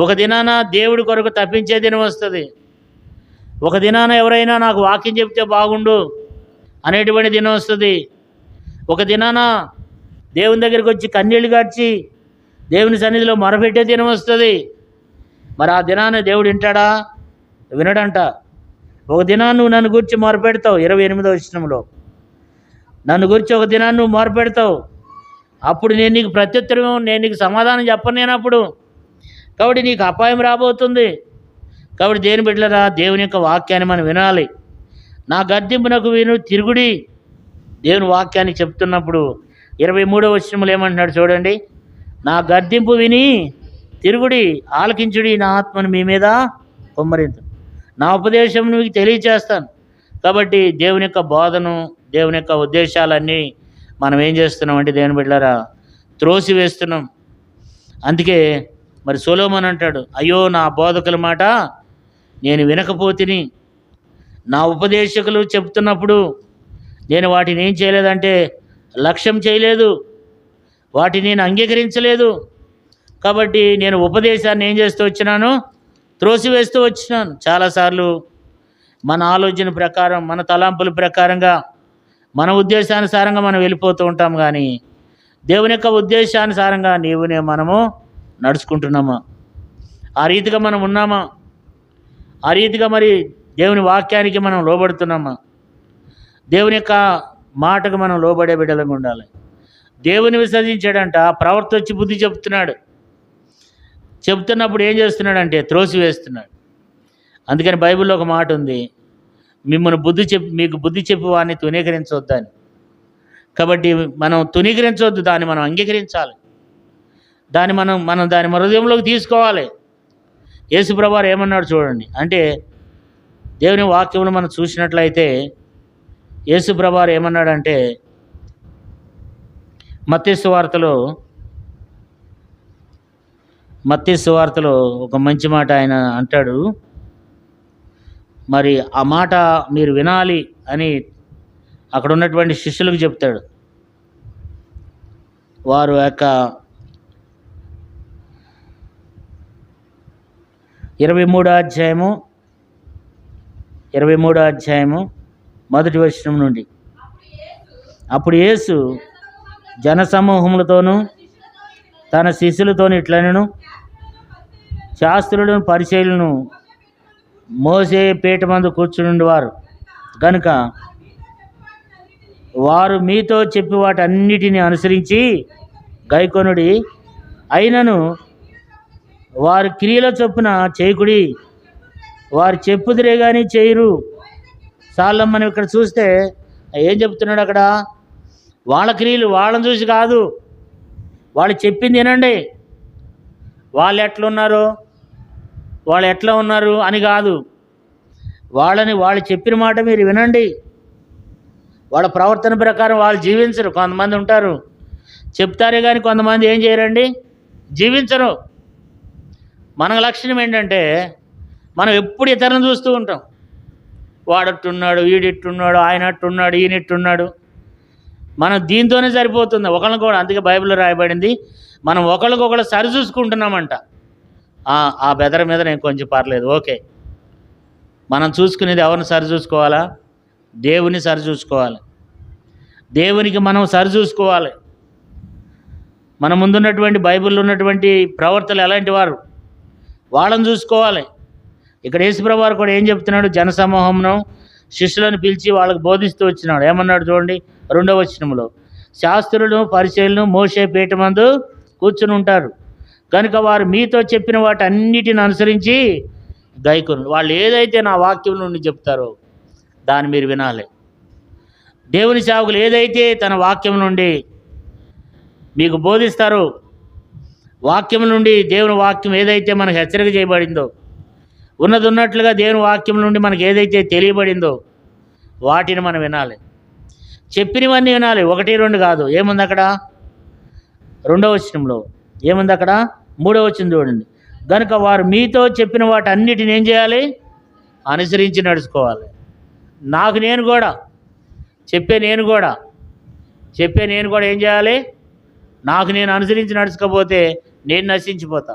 ఒక దినాన దేవుడి కొరకు తప్పించే దినం వస్తుంది. ఒక దినాన ఎవరైనా నాకు వాక్యం చెప్తే బాగుండు అనేటువంటి దినం వస్తుంది. ఒక దినాన దేవుని దగ్గరికి వచ్చి కన్నీళ్ళు గార్చి దేవుని సన్నిధిలో మొరపెట్టే దినం వస్తుంది. మరి ఆ దినాన దేవుడు వింటాడా? వినడంట. ఒక దినాన్ని నువ్వు నన్ను గురించి మొరపెడతావు. 28వ వచనంలో, నన్ను గురించి ఒక దినాన్ని నువ్వు మొరపెడతావు, అప్పుడు నేను నీకు ప్రత్యుత్తరం, నేను నీకు సమాధానం చెప్పనేనప్పుడు. కాబట్టి నీకు అపాయం రాబోతుంది. కాబట్టి దేని బిడ్డలరా, దేవుని యొక్క వాక్యాన్ని మనం వినాలి. నా గద్దింపునకు విను తిరుగుడి. దేవుని వాక్యాన్ని చెప్తున్నప్పుడు 23వ వచనంలో ఏమంటున్నాడు చూడండి, నా గద్దింపు విని తిరుగుడి, ఆలకించుడి, నా ఆత్మను మీ మీద కుమ్మరించు, నా ఉపదేశం మీకు తెలియచేస్తాను. కాబట్టి దేవుని యొక్క బోధను, దేవుని యొక్క ఉద్దేశాలన్నీ మనం ఏం చేస్తున్నాం అంటే దేవుని బిడ్డలారా త్రోసివేస్తున్నాం. అందుకే మరి సొలొమోను అంటాడు, అయ్యో నా బోధకుల మాట నేను వినకపోతిని, నా ఉపదేశకులు చెప్తున్నప్పుడు నేను వాటిని ఏం చేయలేదంటే లక్ష్యం చేయలేదు, వాటిని నేను అంగీకరించలేదు. కాబట్టి నేను ఉపదేశాన్ని ఏం చేస్తూ వచ్చినాను? త్రోసివేస్తూ వచ్చినాను. చాలాసార్లు మన ఆలోచన ప్రకారం, మన తలంపుల ప్రకారంగా, మన ఉద్దేశానుసారంగా మనం వెళ్ళిపోతూ ఉంటాం. కానీ దేవుని యొక్క ఉద్దేశానుసారంగా మనము నడుచుకుంటున్నామా? ఆ రీతిగా మనం ఉన్నామా? ఆ రీతిగా మరి దేవుని వాక్యానికి మనం లోబడుతున్నామా? దేవుని యొక్క మాటకు మనం లోబడే బిడ్డలుగా ఉండాలి. దేవుని విసర్జించాడంట, ప్రవర్త వచ్చి బుద్ధి చెప్తున్నప్పుడు ఏం చేస్తున్నాడంటే త్రోసివేస్తున్నాడు. అందుకని బైబిల్లో ఒక మాట ఉంది, మీకు బుద్ధి చెప్పి వాడిని తునీకరించవద్దని. కాబట్టి మనం తునీకరించవద్దు, దాన్ని మనం అంగీకరించాలి. దాన్ని మనం దాని హృదయంలోకి తీసుకోవాలి. యేసుప్రభువారు ఏమన్నాడు చూడండి. అంటే దేవుని వాక్యమును మనం చూసినట్లయితే యేసుప్రభువారు ఏమన్నాడంటే మత్తయి సువార్తలో ఒక మంచి మాట ఆయన అంటాడు. మరి ఆ మాట మీరు వినాలి అని అక్కడ ఉన్నటువంటి శిష్యులకు చెప్తాడు. వారు యొక్క 23వ అధ్యాయము మొదటి వచనం నుండి. అప్పుడు యేసు జనసమూహములతోనూ తన శిష్యులతోనూ ఇట్లనెను, శాస్త్రులను పరిచయులను మోసే పీట మందు కూర్చుండేవారు కనుక వారు మీతో చెప్పి వాటన్నిటిని అనుసరించి గైకొనుడి. అయినను వారి క్రియల చొప్పున చేయకుడి, వారు చెప్పుదురే కానీ చేయరు. చాలం మనం ఇక్కడ చూస్తే ఏం చెప్తున్నాడు అక్కడ? వాళ్ళ క్రియలు వాళ్ళని చూసి కాదు, వాళ్ళు చెప్పింది వినండి. వాళ్ళు ఎట్లా ఉన్నారు అని కాదు, వాళ్ళు చెప్పిన మాట మీరు వినండి. వాళ్ళ ప్రవర్తన ప్రకారం వాళ్ళు జీవించరు. కొంతమంది ఉంటారు చెప్తారే కానీ కొంతమంది ఏం చేయరండి, జీవించరు. మన లక్షణం ఏంటంటే మనం ఎప్పుడు ఇతరులను చూస్తూ ఉంటాం. వాడట్టున్నాడు, వీడిట్టున్నాడు, ఆయనట్టున్నాడు, ఈయనట్టున్నాడు. మనం దీంతోనే సరిపోతుంది ఒకళ్ళని కూడా. అందుకే బైబిల్లో రాయబడింది మనం ఒకళ్ళకొకళ్ళు సరి చూసుకుంటున్నామంట. ఆ బెదర మీద నేను కొంచెం పర్లేదు, ఓకే. మనం చూసుకునేది ఎవరిని సరి చూసుకోవాలా? దేవుని సరి చూసుకోవాలి. దేవునికి మనం సరి చూసుకోవాలి. మన ముందున్నటువంటి బైబిల్లో ఉన్నటువంటి ప్రవర్తనలు ఎలాంటి వారు వాళ్ళని చూసుకోవాలి. ఇక్కడ యేసుప్రభువు వారు కూడా ఏం చెప్తున్నాడు? జనసమూహమును శిష్యులను పిలిచి వాళ్ళకు బోధిస్తూ వచ్చినాడు. ఏమన్నాడు చూడండి 2వ వచనంలో, శాస్త్రులను పరిచయులను మోసే పీట మందు కూర్చుని ఉంటారు కనుక వారు మీతో చెప్పిన వాటి అన్నిటిని అనుసరించి గైకొను. వాళ్ళు ఏదైతే నా వాక్యం నుండి చెప్తారో దాన్ని మీరు వినాలి. దేవుని సేవకులు ఏదైతే తన వాక్యం నుండి మీకు బోధిస్తారో, వాక్యం నుండి దేవుని వాక్యం ఏదైతే మనకు హెచ్చరిక చేయబడిందో, ఉన్నట్లుగా దేవుని వాక్యం నుండి మనకు ఏదైతే తెలియబడిందో వాటిని మనం వినాలి. చెప్పినవన్నీ వినాలి, 1, 2 కాదు. ఏముంది అక్కడ 2వ వచనంలో? ఏముంది అక్కడ? 3వ వచనం చూడండి. కనుక వారు మీతో చెప్పిన వాటి అన్నిటిని ఏం చేయాలి? అనుసరించి నడుచుకోవాలి. నేను కూడా చెప్పే నేను కూడా ఏం చేయాలి? నేను అనుసరించి నడుచుకోపోతే నేను నశించిపోతా.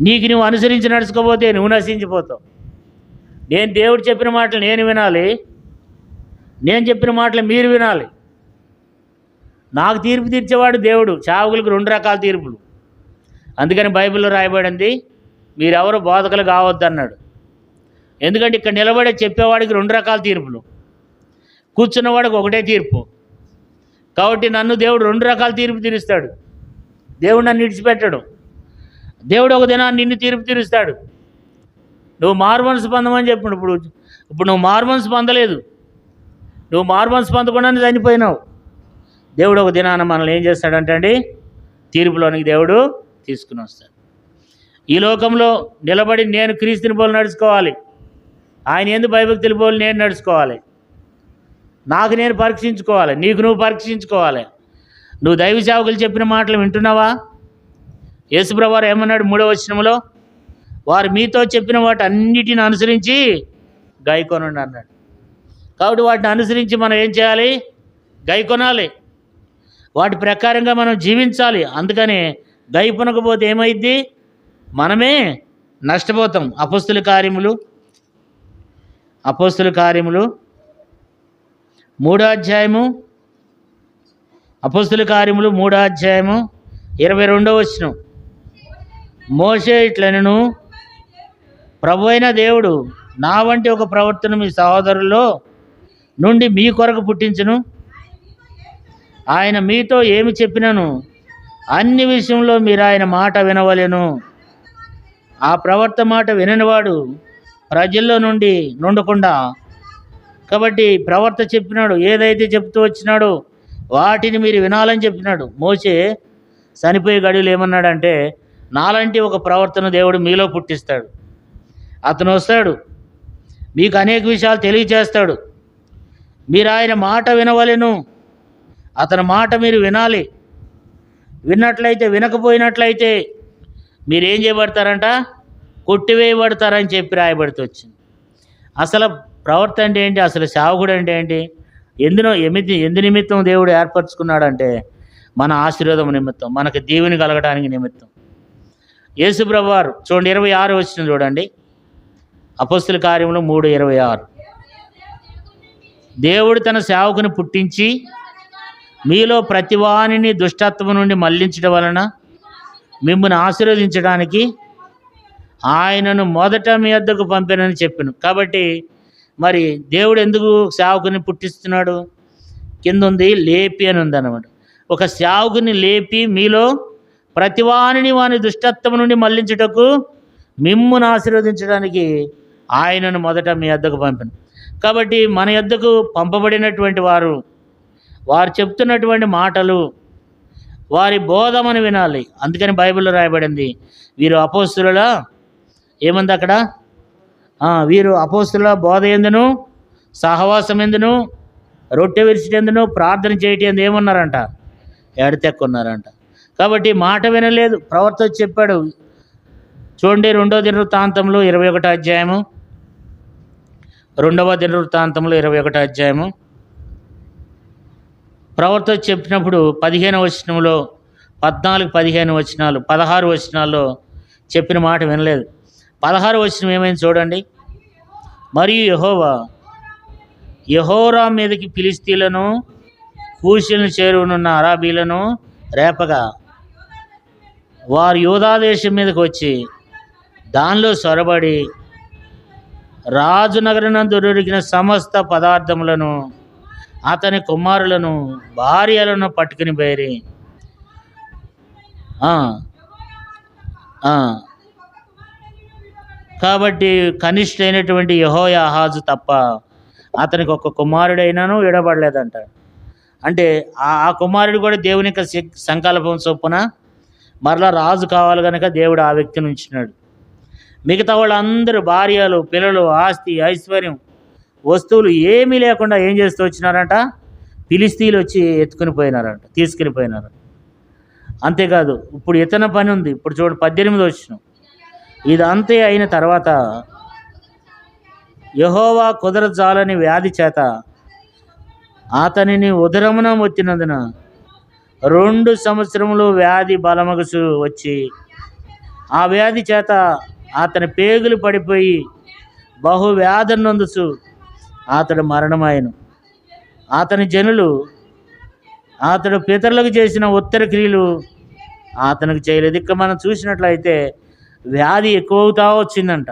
నువ్వు అనుసరించి నడుచుకోపోతే నువ్వు నశించిపోతావు. దేవుడు చెప్పిన మాటలు నేను వినాలి, నేను చెప్పిన మాటలు మీరు వినాలి. నాకు తీర్పు తీర్చేవాడు దేవుడు. చావుకులకు 2 రకాల తీర్పులు. అందుకని బైబిల్లో రాయబడింది మీరెవరు బోధకులు కావద్దు అన్నాడు. ఎందుకంటే ఇక్కడ నిలబడే చెప్పేవాడికి 2 రకాల తీర్పులు, కూర్చున్నవాడికి ఒకటే తీర్పు. కాబట్టి నన్ను దేవుడు 2 రకాల తీర్పు తీరుస్తాడు. దేవుడు నన్ను విడిచిపెట్టడు. దేవుడు ఒక దినాన్ని నిన్ను తీర్పు తీరుస్తాడు. నువ్వు మారుమనసు పొందమని చెప్పిన ఇప్పుడు నువ్వు మారుమనసు పొందలేదు, నువ్వు మారుమనసు పొందకుండానే చనిపోయినావు. దేవుడు ఒక దినాన మనల్ని ఏం చేస్తాడంటే అండి, తీర్పులోనికి దేవుడు తీసుకుని వస్తాడు. ఈ లోకంలో నిలబడి నేను క్రీస్తుని పోలు నడుచుకోవాలి, ఆయన ఎందుకు భయభక్తుల పోలు నేను నడుచుకోవాలి. నేను పరీక్షించుకోవాలి, నువ్వు పరీక్షించుకోవాలి. నువ్వు దైవ సేవకులు చెప్పిన మాటలు వింటున్నావా? యేసుప్రభువు వారు ఏమన్నాడు 3వ వచనంలో? వారు మీతో చెప్పిన వాటి అన్నిటిని అనుసరించి గైకొనండి అన్నాడు. కాబట్టి వాటిని అనుసరించి మనం ఏం చేయాలి? గైకొనాలి. వాటి ప్రకారంగా మనం జీవించాలి. అందుకని గైకొనకపోతే ఏమైద్ది? మనమే నష్టపోతాం. అపోస్తుల కార్యములు 3వ అధ్యాయము, అపోస్తుల కార్యములు 3వ అధ్యాయము 22వ వచనం. మోషే ఇట్లనెను, ప్రభువైన దేవుడు నా వంటి ఒక ప్రవర్తన మీ సహోదరుల్లో నుండి మీ కొరకు పుట్టించును. ఆయన మీతో ఏమి చెప్పినను అన్ని విషయంలో మీరు ఆయన మాట వినవలెను. ఆ ప్రవర్త మాట విననివాడు ప్రజల్లో నుండి నుండకుండా. కాబట్టి ప్రవర్త చెప్పినాడు, ఏదైతే చెప్తూ వచ్చినాడో వాటిని మీరు వినాలని చెప్పినాడు. మోషే చనిపోయే గడిలో ఏమన్నాడంటే, నాలాంటి ఒక ప్రవర్తన దేవుడు మీలో పుట్టిస్తాడు. అతను వస్తాడు, మీకు అనేక విషయాలు తెలియజేస్తాడు. మీరు ఆయన మాట వినవలెను. అతని మాట మీరు వినాలి. విన్నట్లయితే, వినకపోయినట్లయితే మీరేం చేయబడతారంట? కొట్టివేయబడతారని చెప్పి రాయబడుతూ వచ్చింది. అసలు ప్రవర్తన అంటే ఏంటి? అసలు సేవకుడు అంటే ఏంటి? ఎందు నిమిత్తం దేవుడు ఏర్పరచుకున్నాడంటే మన ఆశీర్వాదం నిమిత్తం, మనకు దీవెని కలగడానికి నిమిత్తం. యేసుప్రభువు వారు చూడండి, 26 వచనం చూడండి, అపొస్తలుల కార్యములు 3:26. దేవుడు తన సేవకుని పుట్టించి మీలో ప్రతివానిని దుష్టత్వం నుండి మళ్లించడం వలన మిమ్మల్ని ఆశీర్వదించడానికి ఆయనను మొదట మీ వద్దకు పంపానని చెప్పాను. కాబట్టి మరి దేవుడు ఎందుకు సేవకుని పుట్టిస్తున్నాడు? కింద ఉంది లేపి అని ఉంది అన్నమాట. ఒక సేవకుని లేపి మీలో ప్రతివానిని వాని దుష్టత్వం నుండి మళ్లించుటకు మిమ్మును ఆశీర్వదించడానికి ఆయనను మొదట మీ వద్దకు పంపాను. కాబట్టి మన వద్దకు పంపబడినటువంటి వారు చెప్తున్నటువంటి మాటలు, వారి బోధమని వినాలి. అందుకని బైబిల్లో రాయబడింది, వీరు అపోస్తుల ఏమంది అక్కడ? వీరు అపోస్తుల బోధ ఎందును, సహవాసం ఎందును, రొట్టె విరిచిటెందును, ప్రార్థన చేయటం ఏమన్నారంట? ఎడతెక్కున్నారంట. కాబట్టి మాట వినలేదు, ప్రవర్తన చెప్పాడు. చూడండి, 2వ దినవృత్తాంతంలో 21వ అధ్యాయము, 2వ దినవృత్తాంతంలో 21వ అధ్యాయము ప్రవర్తన చెప్పినప్పుడు 15వ వచనంలో 14, 15 వచనాలు, 16 వచనాల్లో చెప్పిన మాట వినలేదు. 16వ వచనం ఏమైంది చూడండి. మరియు యెహోరాము మీదకి ఫిలిష్తీయులను, కూషీలను చేరువనున్న అరాబీలను రేపగా వారు యూదా దేశం మీదకి వచ్చి దానిలో సొరబడి రాజు నగరనందు దొరికిన సమస్త పదార్థములను, అతని కుమారులను, భార్యలను పట్టుకుని బయరి కాబట్టి కనిష్ఠైనటువంటి యెహోయాహాజు తప్ప అతనికి ఒక కుమారుడైనాను విడబడలేదంట. అంటే ఆ కుమారుడు కూడా దేవుని యొక్క సంకల్పం చొప్పున మరలా రాజు కావాలి కనుక దేవుడు ఆ వ్యక్తిని ఉంచినాడు. మిగతా వాళ్ళందరూ భార్యలు, పిల్లలు, ఆస్తి, ఐశ్వర్యం, వస్తువులు ఏమీ లేకుండా ఏం చేస్తూ వచ్చినారంట? ఫిలిష్తీయులు వచ్చి ఎత్తుకుని పోయినారంట, తీసుకుని పోయినారంట. అంతేకాదు, ఇప్పుడు ఇతన పని ఉంది. ఇప్పుడు చూడండి 18వ వచనం. ఇదంతే అయిన తర్వాత యెహోవా కుదరజాలని వ్యాధి చేత అతనిని ఉదరమున వచ్చినందున 2 సంవత్సరములు వ్యాధి బలమగుసు వచ్చి ఆ వ్యాధి చేత అతని పేగులు పడిపోయి బహువ్యాధి నొందుచు అతడు మరణమాయను. అతని జనులు అతడు పితరులకు చేసిన ఉత్తర క్రియలు అతనికి చేయలేదు. ఇక్కడ మనం చూసినట్లయితే వ్యాధి ఎక్కువ అవుతా వచ్చిందంట.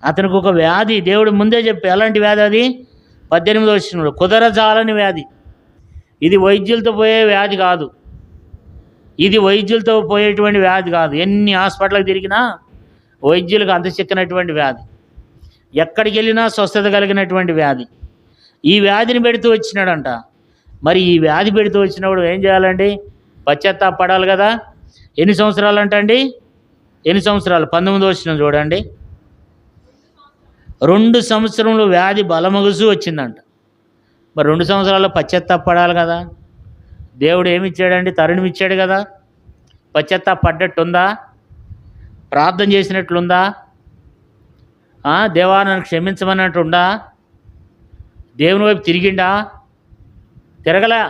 అతనికి ఒక వ్యాధి దేవుడు ముందే చెప్పి, ఎలాంటి వ్యాధి అది? 18వ వచనంలో కుదరజాలని వ్యాధి. ఇది వైద్యులతో పోయే వ్యాధి కాదు, ఇది వైద్యులతో పోయేటువంటి వ్యాధి కాదు. ఎన్ని హాస్పిటల్కి తిరిగినా వైద్యులకు అంత చిక్కనటువంటి వ్యాధి, ఎక్కడికి వెళ్ళినా స్వస్థత కలిగినటువంటి వ్యాధి. ఈ వ్యాధిని పెడుతూ వచ్చినాడంట. మరి ఈ వ్యాధి పెడుతూ వచ్చినప్పుడు ఏం చేయాలండి? పశ్చాత్తాపడాలి కదా. ఎన్ని సంవత్సరాలు అంటండి? ఎన్ని సంవత్సరాలు? 19వ వచనం చూడండి. 2 సంవత్సరంలో వ్యాధి బలమగుసు వచ్చిందంట. మరి 2 సంవత్సరాల్లో పశ్చాత్తాపడాలి కదా. దేవుడు ఏమి ఇచ్చాడండి? తరుణం ఇచ్చాడు కదా. పశ్చాత్తాపడ్డట్టుందా? ప్రార్థన చేసినట్లుందా? దేవా నన్ను క్షమించమన్నట్టుందా? దేవుని వైపు తిరిగిండా? తిరగలా.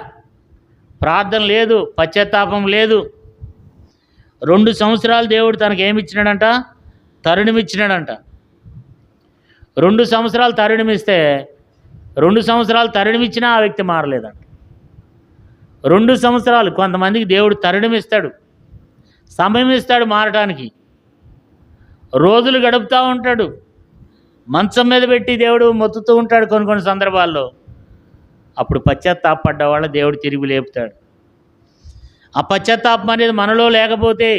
ప్రార్థన లేదు, పశ్చాత్తాపం లేదు. 2 సంవత్సరాలు దేవుడు తనకు ఏమి ఇచ్చినాడంట? తరుణం ఇచ్చినాడంట. 2 సంవత్సరాలు తరుణం ఇస్తే 2 సంవత్సరాలు తరుణం ఇచ్చినా ఆ వ్యక్తి మారలేదంట. 2 సంవత్సరాలు కొంతమందికి దేవుడు తరుణం ఇస్తాడు, సమయం ఇస్తాడు మారటానికి. రోజులు గడుపుతూ ఉంటాడు, మంచం మీద పెట్టి దేవుడు మొత్తుతూ ఉంటాడు కొన్ని సందర్భాల్లో. అప్పుడు పశ్చాత్తాపడ్డ వాళ్ళ దేవుడు తిరిగి లేపుతాడు. ఆ పశ్చాత్తాపం అనేది మనలో లేకపోతే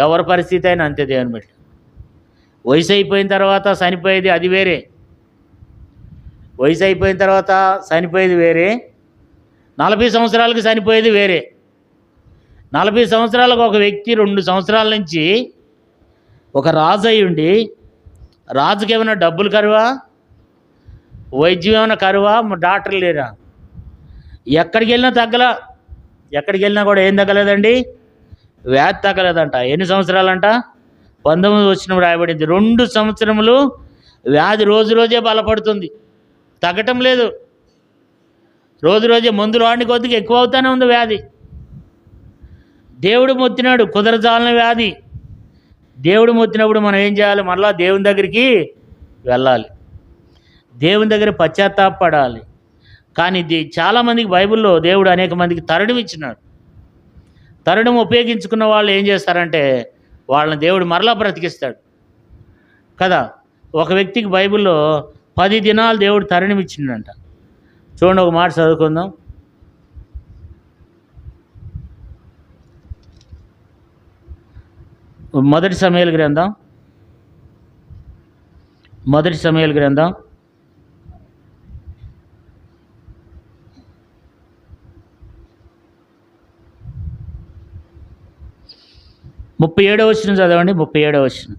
ఎవరి పరిస్థితి అయినా అంతే. దేవుని బట్టి వయసు అయిపోయిన తర్వాత చనిపోయేది అది వేరే. వయసు అయిపోయిన తర్వాత చనిపోయేది వేరే, 40 సంవత్సరాలకి చనిపోయేది వేరే. 40 సంవత్సరాలకు ఒక వ్యక్తి 2 సంవత్సరాల నుంచి ఒక రాజు అయి ఉండి, రాజుకి ఏమైనా డబ్బులు కరువా, వైద్యం ఏమైనా కరువా, డాక్టర్లు లేరా? ఎక్కడికి వెళ్ళినా తగ్గలా. ఎక్కడికి వెళ్ళినా కూడా ఏం తగ్గలేదండి? వ్యాధి తగ్గలేదంట. ఎన్ని సంవత్సరాలంట? 19 వచనం రాయబడింది. 2 సంవత్సరములు వ్యాధి రోజు రోజే బలపడుతుంది, తగ్గటం లేదు. రోజు రోజే మందులు వాడిని కొద్దిగా ఎక్కువ అవుతానే ఉంది వ్యాధి. దేవుడు మొత్తినాడు, కుదరజాలని వ్యాధి. దేవుడు మొత్తినప్పుడు మనం ఏం చేయాలి? మరలా దేవుని దగ్గరికి వెళ్ళాలి, దేవుని దగ్గర పశ్చాత్తాపడాలి. కానీ చాలామందికి బైబిల్లో దేవుడు అనేక మందికి తరుణం ఇచ్చినాడు. తరుణం ఉపయోగించుకున్న వాళ్ళు ఏం చేస్తారంటే వాళ్ళని దేవుడు మరలా బ్రతికిస్తాడు కదా. ఒక వ్యక్తికి బైబిల్లో 10 దినాలు దేవుడు తరుణం ఇచ్చిండంట. చూడండి, ఒక మాట చదువుకుందాం. మొదటి సమూయేలు గ్రంథం 37వ వచనం చదవండి. 37వ వచనం,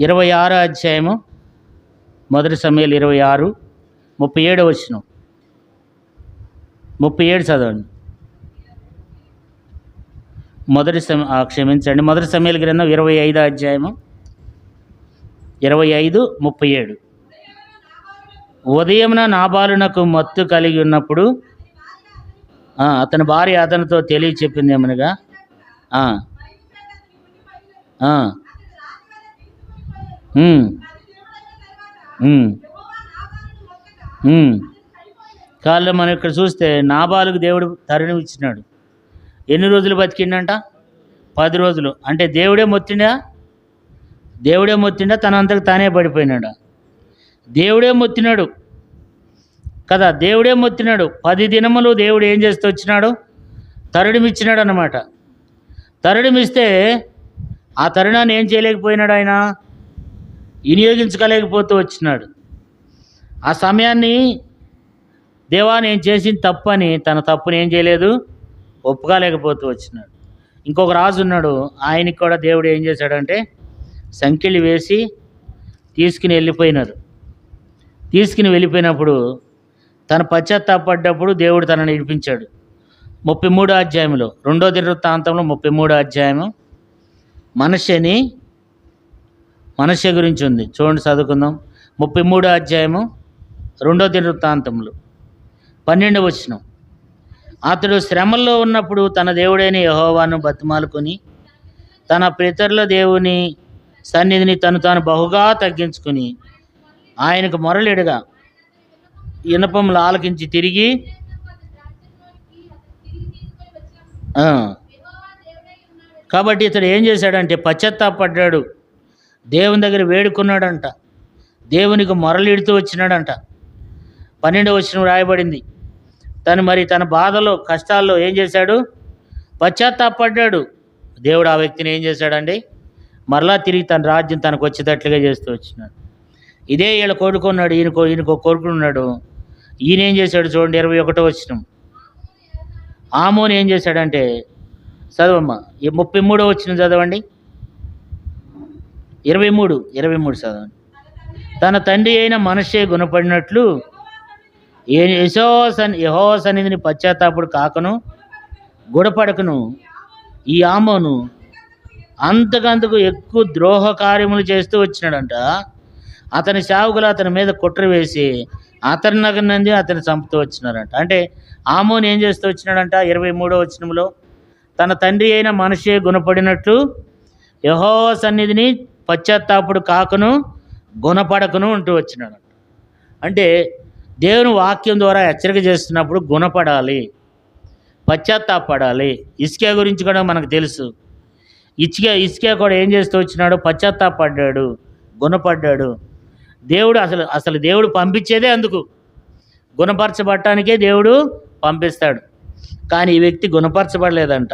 26వ అధ్యాయము, మొదటి సమూయేలు 26, 37వ వచనం. 37 చదవండి. మొదటి సమూయేలు గ్రంథం 25వ అధ్యాయము 25, 37. ఉదయమున నాబాలునకు మత్తు కలిగి ఉన్నప్పుడు అతని భార్య అతనితో తెలియ చెప్పింది ఏమనగా, కాళ్ళు మనం ఇక్కడ చూస్తే నాబాలుకు దేవుడు తరుణం ఇచ్చినాడు. ఎన్ని రోజులు బతికిండంట? 10 రోజులు. అంటే దేవుడే మొత్తిండా తనంతకు తానే పడిపోయినాడు? దేవుడే మొత్తినాడు కదా, దేవుడే మొత్తినాడు. 10 దినములు దేవుడు ఏం చేస్తూ వచ్చినాడు? తరుణం ఇచ్చినాడు అన్నమాట. తరుణం ఇస్తే ఆ తరుణాన్ని ఏం చేయలేకపోయినాడు? ఆయన వినియోగించుకోలేకపోతూ వచ్చినాడు. ఆ సమయాన్ని దేవా నేను చేసిన తప్పు అని తన తప్పుని ఏం చేయలేదు, ఒప్పుకోలేకపోతూ వచ్చినాడు. ఇంకొక రాజు ఉన్నాడు, ఆయనకి కూడా దేవుడు ఏం చేశాడంటే సంకెళ్ళు వేసి తీసుకుని వెళ్ళిపోయినప్పుడు తను పశ్చాత్తాపడ్డప్పుడు దేవుడు తనని విడిపించాడు. 33వ అధ్యాయంలో, 2వ దినవృత్తాంతంలో 33వ అధ్యాయము మనష్య గురించి ఉంది. చూడండి, చదువుకుందాం. 33వ అధ్యాయము 2వ దినవృత్తాంతంలో 12వ వచనం. అతడు శ్రమల్లో ఉన్నప్పుడు తన దేవుడైన యెహోవాను బతిమాలుకొని తన పితరుల దేవుని సన్నిధిని తాను బహుగా తగ్గించుకుని ఆయనకు మొరలిడగా విన్నపములు ఆలకించి తిరిగి కాబట్టి ఇతడు ఏం చేశాడంటే పశ్చాత్తాపడ్డాడు, దేవుని దగ్గర వేడుకున్నాడంట, దేవునికి మొరలిడుతూ వచ్చినాడంట. 12వ వచనం రాయబడింది. తన బాధలో కష్టాల్లో ఏం చేశాడు? పశ్చాత్తాపడ్డాడు. దేవుడు ఆ వ్యక్తిని ఏం చేశాడండి? మరలా తిరిగి తన రాజ్యం తనకు వచ్చేటట్లుగా చేస్తూ వచ్చినాడు. ఇదే వీళ్ళ కొడుకున్నాడు, ఈయనకో కొడుకున్నాడు. ఈయన ఏం చేశాడు? చూడండి, 21వ వచనం. ఆమోను ఏం చేశాడంటే, చదవమ్మా, 33వ వచనం చదవండి. 23 చదవండి. తన తండ్రి అయిన మనష్షే గుణపడినట్లు యెహోవా సన్నిధిని పశ్చాత్తాపుడు కాకను గుణపడకను ఈ ఆమోను అంతకంతకు ఎక్కువ ద్రోహ కార్యములు చేస్తూ వచ్చినాడంట. అతని సేవకులు అతని మీద కుట్ర వేసి అతని నగనంది అతని చంపుతూ వచ్చినారంట. అంటే ఆమోను ఏం చేస్తూ వచ్చినాడంట? 23వ వచనంలో తన తండ్రి అయిన మనష్షే గుణపడినట్లు యెహోవా సన్నిధిని పశ్చాత్తాపుడు కాకను గుణపడకను అంటూ వచ్చినాడు. అంటే దేవుని వాక్యం ద్వారా హెచ్చరిక చేస్తున్నప్పుడు గుణపడాలి, పశ్చాత్తాపడాలి. ఇస్కియా గురించి కూడా మనకు తెలుసు. ఇస్కియా కూడా ఏం చేస్తూ వచ్చినాడు? పశ్చాత్తాపడ్డాడు, గుణపడ్డాడు. దేవుడు అసలు దేవుడు పంపించేదే అందుకు, గుణపరచబడటానికే దేవుడు పంపిస్తాడు. కానీ ఈ వ్యక్తి గుణపరచబడలేదంట.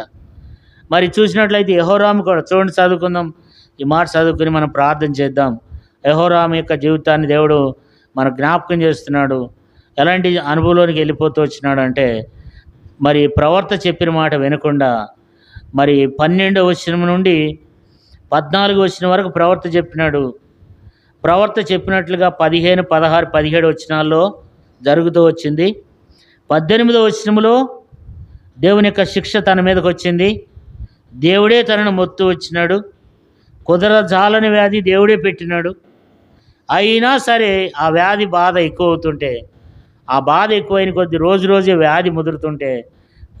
మరి చూసినట్లయితే యెహోరాము కూడా చూడండి, చదువుకుందాం. ఈ మాట చదువుకుని మనం ప్రార్థన చేద్దాం. యెహోరాము యొక్క జీవితాన్ని దేవుడు మన జ్ఞాపకం చేస్తున్నాడు. ఎలాంటి అనుభవంలోనికి వెళ్ళిపోతూ వచ్చినాడు అంటే, మరి ప్రవర్త చెప్పిన మాట వినకుండా మరి 12వ వచనం నుండి 14వ వచనం వరకు ప్రవర్త చెప్పినాడు. ప్రవర్త చెప్పినట్లుగా 15, 16, 17 వచనాల్లో జరుగుతూ వచ్చింది. 18వ వచనంలో దేవుని యొక్క శిక్ష తన మీదకి వచ్చింది. దేవుడే తనను మొత్తు వచ్చినాడు. కుదరజాలని వ్యాధి దేవుడే పెట్టినాడు. అయినా సరే ఆ వ్యాధి బాధ ఎక్కువ అవుతుంటే, ఆ బాధ ఎక్కువైన కొద్ది రోజు రోజే వ్యాధి ముదురుతుంటే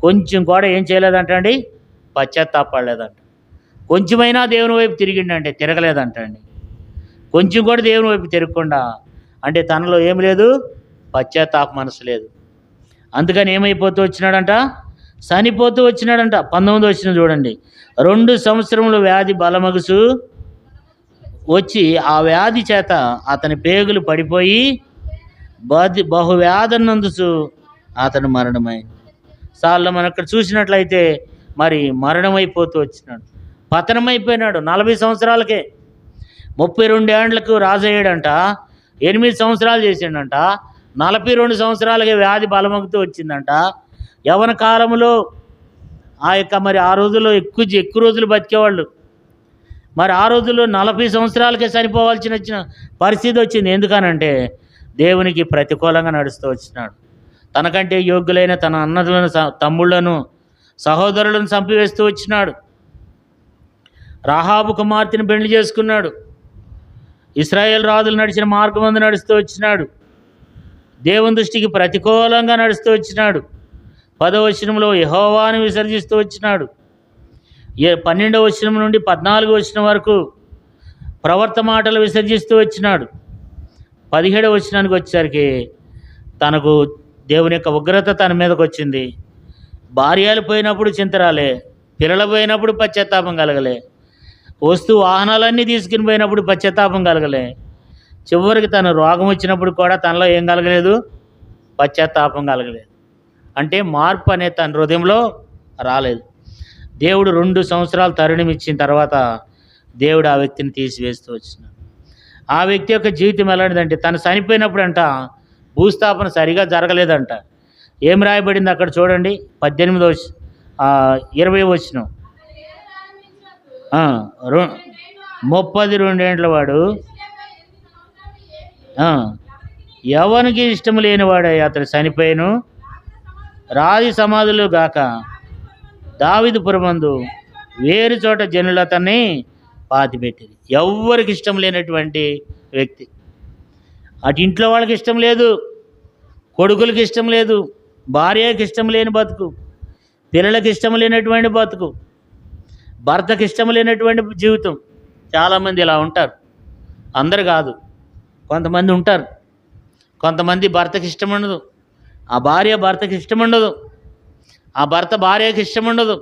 కొంచెం కూడా ఏం చేయలేదంటండి, పశ్చాత్తాపడలేదంట. కొంచెమైనా దేవుని వైపు తిరిగిండంటే తిరగలేదంటండి. కొంచెం కూడా దేవుని వైపు తిరగకుండా, అంటే తనలో ఏం లేదు, పశ్చాత్తాప మనసు లేదు. అందుకని ఏమైపోతూ వచ్చినాడంట, చనిపోతూ వచ్చినాడంట. 19 వచ్చిన చూడండి, 2 సంవత్సరములు వ్యాధి బలమగుసు వచ్చి ఆ వ్యాధి చేత అతని పేగులు పడిపోయి బహువ్యాధనందుసు అతను మరణమైంది. సార్లు మనం ఇక్కడ చూసినట్లయితే మరి మరణమైపోతూ వచ్చినాడు, పతనమైపోయినాడు. 40 సంవత్సరాలకే 32 ఏండ్లకు రాజయ్యాడంట. 8 సంవత్సరాలు చేసిండంట. 42 సంవత్సరాలకే వ్యాధి బలమగుతూ వచ్చిందంట. యవన కాలంలో ఆ యొక్క మరి ఆ రోజుల్లో ఎక్కువ రోజులు బతికేవాళ్ళు. మరి ఆ రోజుల్లో 40 సంవత్సరాలకే చనిపోవాల్సిన వచ్చిన పరిస్థితి వచ్చింది. ఎందుకనంటే దేవునికి ప్రతికూలంగా నడుస్తూ వచ్చినాడు. తనకంటే యోగ్యులైన తన అన్నలను, తమ్ముళ్లను, సహోదరులను చంపివేస్తూ వచ్చినాడు. రాహాబు కుమార్తెను పెళ్లి చేసుకున్నాడు. ఇశ్రాయేల్ రాజులు నడిచిన మార్గం మందు నడుస్తూ వచ్చినాడు. దేవుని దృష్టికి ప్రతికూలంగా నడుస్తూ వచ్చినాడు. 10వ వచనంలో యెహోవాను విసర్జిస్తూ వచ్చినాడు. 12వ వచనం నుండి 14వ వచనం వరకు ప్రవర్త మాటలు విసర్జిస్తూ వచ్చినాడు. 17వ వచనానికి వచ్చేసరికి తనకు దేవుని యొక్క ఉగ్రత తన మీదకి వచ్చింది. భార్యలు పోయినప్పుడు చింతరాలే, పిల్లలు పోయినప్పుడు పశ్చాత్తాపం కలగలే, వాహనాలన్నీ తీసుకుని పోయినప్పుడు పశ్చాత్తాపం కలగలే, చివరికి తన రోగం వచ్చినప్పుడు కూడా తనలో ఏం కలగలేదు, పశ్చాత్తాపం కలగలేదు. అంటే మార్పు అనేది తన హృదయంలో రాలేదు. దేవుడు 2 సంవత్సరాలు తరుణం ఇచ్చిన తర్వాత దేవుడు ఆ వ్యక్తిని తీసివేస్తూ వచ్చినాడు. ఆ వ్యక్తి యొక్క జీవితం ఎలాంటిదంటే, తను చనిపోయినప్పుడు అంట భూస్థాపన సరిగా జరగలేదంట. ఏం రాయబడింది అక్కడ చూడండి, 20వ వచనం. 32 ఏండ్ల వాడు ఎవరికి ఇష్టం లేనివాడే అతడు చనిపోయాను. రాతి సమాధులు గాక దావీదుపురమందు వేరు చోట జనులు అతన్ని పాతిపెట్టింది. ఎవ్వరికి ఇష్టం లేనటువంటి వ్యక్తి. అటు ఇంట్లో వాళ్ళకి ఇష్టం లేదు, కొడుకులకి ఇష్టం లేదు, భార్యకి ఇష్టం లేని బతుకు, పిల్లలకి ఇష్టం లేనటువంటి బతుకు, భర్తకి ఇష్టం లేనటువంటి జీవితం. చాలామంది ఇలా ఉంటారు. అందరు కాదు, కొంతమంది ఉంటారు. కొంతమంది భర్తకి ఇష్టం ఉండదు, ఆ భార్య భర్తకి ఇష్టం ఉండదు, ఆ భర్త భార్యకి ఇష్టం ఉండదు,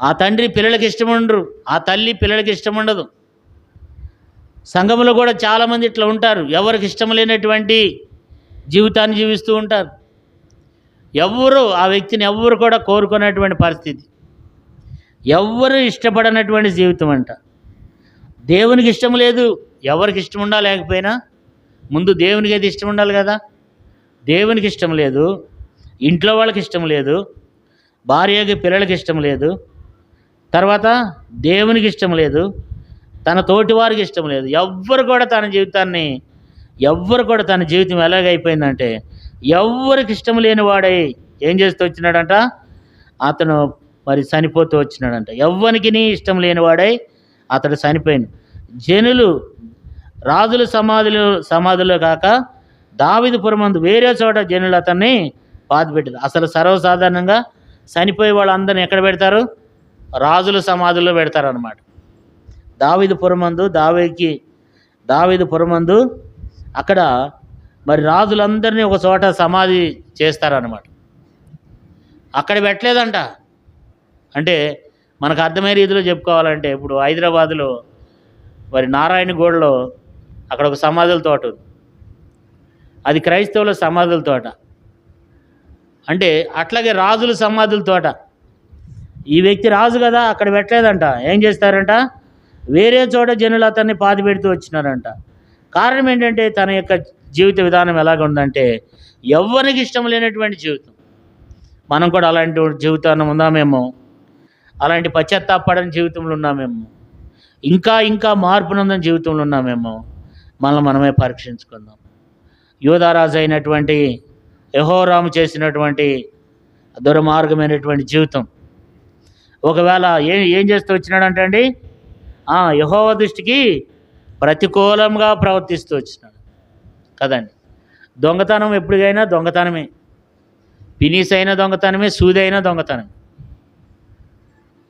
ఆ తండ్రి పిల్లలకి ఇష్టం ఉండరు, ఆ తల్లి పిల్లలకి ఇష్టం ఉండదు. సంఘంలో కూడా చాలామంది ఇట్లా ఉంటారు. ఎవరికి ఇష్టం లేనటువంటి జీవితాన్ని జీవిస్తూ ఉంటారు. ఎవ్వరు ఆ వ్యక్తిని ఎవ్వరు కూడా కోరుకునేటువంటి పరిస్థితి, ఎవ్వరు ఇష్టపడనటువంటి జీవితం అంట. దేవునికి ఇష్టం లేదు. ఎవరికి ఇష్టం ఉండాలి, లేకపోయినా ముందు దేవునికి అయితే ఇష్టం ఉండాలి కదా. దేవునికి ఇష్టం లేదు, ఇంట్లో వాళ్ళకి ఇష్టం లేదు, భార్యకి పిల్లలకి ఇష్టం లేదు, తర్వాత దేవునికి ఇష్టం లేదు, తన తోటి వారికి ఇష్టం లేదు. ఎవ్వరు కూడా తన జీవితం ఎలాగైపోయిందంటే, ఎవ్వరికి ఇష్టం లేని వాడై ఏం చేస్తూ వచ్చినాడంట, అతను మరి చనిపోతూ వచ్చినాడంట. ఎవ్వరికి ఇష్టం లేనివాడై అతడు చనిపోయింది. జనులు రాజుల సమాధులు కాక దావీదుపురమందు వేరే చోట జనులు అతన్ని పాతిపెట్టారు. అసలు సర్వసాధారణంగా చనిపోయే వాళ్ళందరినీ ఎక్కడ పెడతారు, రాజుల సమాధుల్లో పెడతారు అన్నమాట. దావీదుపురమందు అక్కడ మరి రాజులందరినీ ఒక చోట సమాధి చేస్తారన్నమాట. అక్కడ పెట్టలేదంట. అంటే మనకు అర్థమయ్యే రీతిలో చెప్పుకోవాలంటే, ఇప్పుడు హైదరాబాదులో మరి నారాయణగూడలో అక్కడ ఒక సమాధుల తోట ఉంది. అది క్రైస్తవుల సమాధుల తోట. అంటే అట్లాగే రాజుల సమాధుల తోట. ఈ వ్యక్తి రాజు కదా, అక్కడ పెట్టలేదంట. ఏం చేస్తారంట, వేరే చోట జనులు అతన్ని పాతి పెడుతూ వచ్చినారంట. కారణం ఏంటంటే, తన యొక్క జీవిత విధానం ఎలాగ ఉందంటే, ఎవ్వరికి ఇష్టం లేనటువంటి జీవితం. మనం కూడా అలాంటి జీవితాన్ని ఉందామేమో. అలాంటి పశ్చాత్తాపడని జీవితంలో ఉన్నామేమో, ఇంకా ఇంకా మార్పు నొందని జీవితంలో ఉన్నామేమో, మనల్ని మనమే పరీక్షించుకుందాం. యూదారాజు అయినటువంటి యెహోరాము చేసినటువంటి దుర్మార్గమైనటువంటి జీవితం, ఒకవేళ ఏం చేస్తూ వచ్చినాడంటే అండి, యెహోవా దృష్టికి ప్రతికూలంగా ప్రవర్తిస్తూ వచ్చినాడు కదండి. దొంగతనం ఎప్పటికైనా దొంగతనమే, పినీస్ అయినా దొంగతనమే, సూది అయినా దొంగతనమే,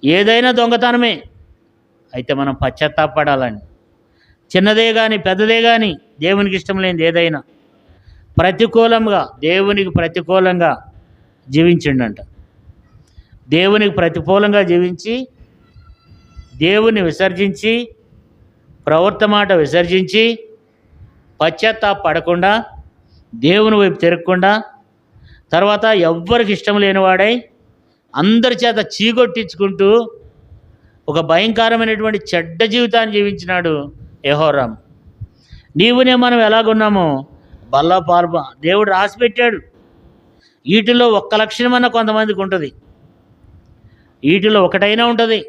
ఏదైనా దొంగతనమే. అయితే మనం పశ్చాత్తాపడాలండి. చిన్నదే కానీ పెద్దదే కానీ దేవునికి ఇష్టం లేనిది ఏదైనా ప్రతికూలంగా, దేవునికి ప్రతికూలంగా జీవించిండంట. దేవునికి ప్రతికూలంగా జీవించి, దేవుని విసర్జించి, ప్రవర్త మాట విసర్జించి, పశ్చాత్తాపడకుండా, దేవుని వైపు తిరగకుండా, తర్వాత ఎవ్వరికి ఇష్టం లేనివాడై అందరి చేత చీకొట్టించుకుంటూ ఒక భయంకరమైనటువంటి చెడ్డ జీవితాన్ని జీవించినాడు యెహోరాము. నీవునే మనం ఎలాగున్నామో బల్లా పాలు దేవుడు రాసిపెట్టాడు. వీటిలో ఒక్క లక్షణమన్నా కొంతమందికి ఉంటుంది, వీటిలో ఒకటైనా ఉంటుంది.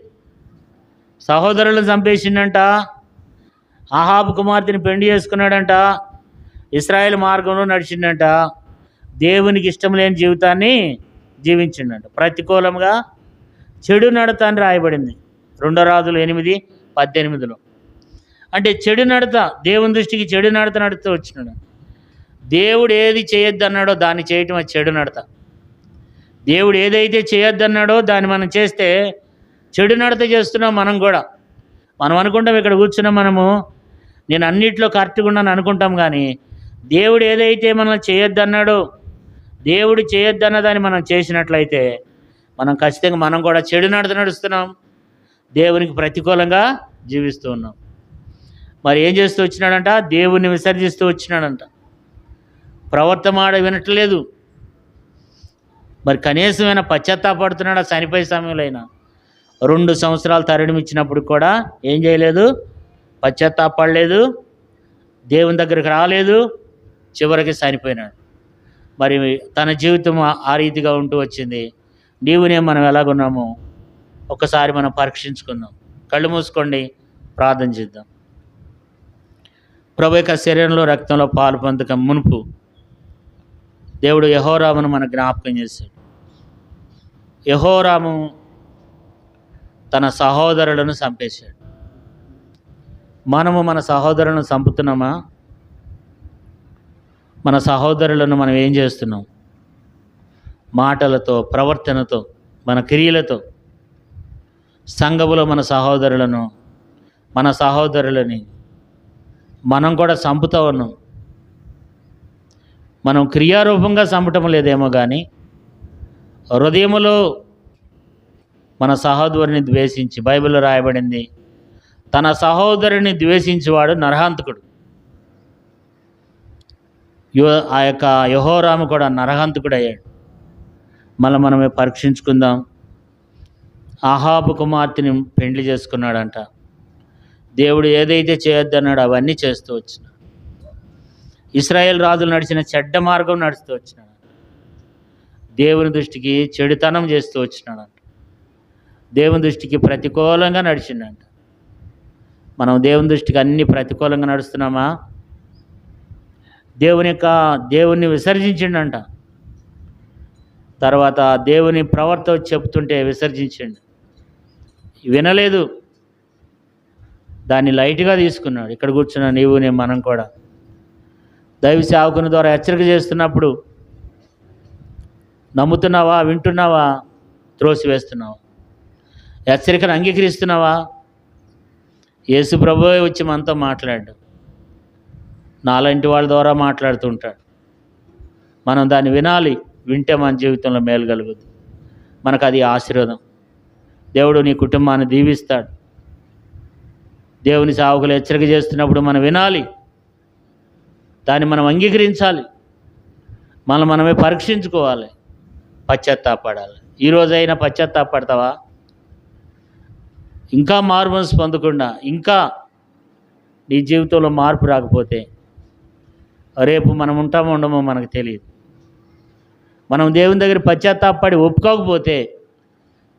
సహోదరులను చంపేసిండంట, ఆహాబు కుమార్తెని పెళ్లి చేసుకున్నాడంట, ఇశ్రాయేల్ మార్గంలో నడిచిండంట, దేవునికి ఇష్టం లేని జీవితాన్ని జీవించిండంట. ప్రతికూలంగా చెడు నడత అని రాయబడింది 2 రాజులు 8:18. అంటే చెడు నడత, దేవుని దృష్టికి చెడు నడత నడుతూ వచ్చినాడు. దేవుడు ఏది చేయొద్దన్నాడో దాన్ని చేయటం అది చెడు నడత. దేవుడు ఏదైతే చేయొద్దన్నాడో దాన్ని మనం చేస్తే చెడు నడత చేస్తున్నాం. మనం కూడా మనం అనుకుంటాం, ఇక్కడ కూర్చున్నాం మనము, నేను అన్నిట్లో కరెక్ట్గా ఉన్నాను అనుకుంటాం, కానీ దేవుడు ఏదైతే మనం చేయొద్దన్నాడో, దేవుడు చేయొద్దన్న దాన్ని మనం చేసినట్లయితే మనం ఖచ్చితంగా మనం కూడా చెడు నడత నడుస్తున్నాం, దేవునికి ప్రతికూలంగా జీవిస్తూ ఉన్నాం. మరి ఏం చేస్తూ వచ్చినాడంట, దేవుణ్ణి విసర్జిస్తూ వచ్చినాడంట, ప్రవర్తమాడ వినట్లేదు. మరి కనీసమైన పశ్చాత్తాపడుతున్నాడు. చనిపోయే సమయంలో అయినా 2 సంవత్సరాలు తరుణమిచ్చినప్పుడు కూడా ఏం చేయలేదు, పశ్చాత్తాపడలేదు, దేవుని దగ్గరికి రాలేదు, చివరికి చనిపోయినాడు. మరి తన జీవితం ఆ రీతిగా ఉంటూ వచ్చింది. నీవునే మనం ఎలాగున్నామో ఒకసారి మనం పరీక్షించుకుందాం. కళ్ళు మూసుకోండి, ప్రార్థన చేద్దాం. ప్రభు యొక్క శరీరంలో రక్తంలో పాలు పొందక మునుపు దేవుడు యెహోరామును మన జ్ఞాపకం చేశాడు. యెహోరాము తన సహోదరులను చంపేశాడు. మనము మన సహోదరులను చంపుతున్నామా? మన సహోదరులను మనం ఏం చేస్తున్నాం? మాటలతో, ప్రవర్తనతో, మన క్రియలతో సంఘములో మన సహోదరులని మనం కూడా చంపుతూ ఉన్నాం. మనం క్రియారూపంగా చంపటం లేదేమో కానీ హృదయములో మన సహోదరుని ద్వేషించి, బైబిల్లో రాయబడింది, తన సహోదరుని ద్వేషించేవాడు నరహంతకుడు. ఆ యొక్క యెహోరాము కూడా నరహంతకుడు అయ్యాడు. మనమే పరీక్షించుకుందాం. ఆహాబు కుమార్తెని పెండ్లి చేసుకున్నాడంట. దేవుడు ఏదైతే చేయొద్దన్నాడో అవన్నీ చేస్తూ వచ్చినాడు. ఇశ్రాయేల్ రాజులు నడిచిన చెడ్డ మార్గం నడుస్తూ వచ్చినాడు. దేవుని దృష్టికి చెడుతనం చేస్తూ వచ్చినాడంట. దేవుని దృష్టికి ప్రతికూలంగా నడిచిండంట. మనం దేవుని దృష్టికి అన్ని ప్రతికూలంగా నడుస్తున్నామా? దేవుణ్ణి విసర్జించిండంట. తర్వాత దేవుని ప్రవర్తన చెప్తుంటే విసర్జించండి, వినలేదు, దాన్ని లైట్గా తీసుకున్నాడు. ఇక్కడ కూర్చున్న నీవునే మనం కూడా దైవ సేవకుని ద్వారా హెచ్చరిక చేస్తున్నప్పుడు నమ్ముతున్నావా, వింటున్నావా, త్రోసివేస్తున్నావా? హెచ్చరికను అంగీకరిస్తున్నావా? యేసు ప్రభువే వచ్చి మనతో మాట్లాడు, నాలాంటి వాళ్ళ ద్వారా మాట్లాడుతుంటాడు. మనం దాన్ని వినాలి. వింటే మన జీవితంలో మేలు కలుగుతుంది, మనకు అది ఆశీర్వాదం. దేవుడు నీ కుటుంబాన్ని దీవిస్తాడు. దేవుని సేవకులు హెచ్చరిక చేస్తున్నప్పుడు మనం వినాలి, దాన్ని మనం అంగీకరించాలి, మనమే పరీక్షించుకోవాలి, పశ్చాత్తాపడాలి. ఈరోజైనా పశ్చాత్తాపడతావా? ఇంకా మారుమనసు పొందకుండా, ఇంకా నీ జీవితంలో మార్పు రాకపోతే రేపు మనం ఉంటామో ఉండమో మనకు తెలియదు. మనం దేవుని దగ్గర పశ్చాత్తాపడి ఒప్పుకోకపోతే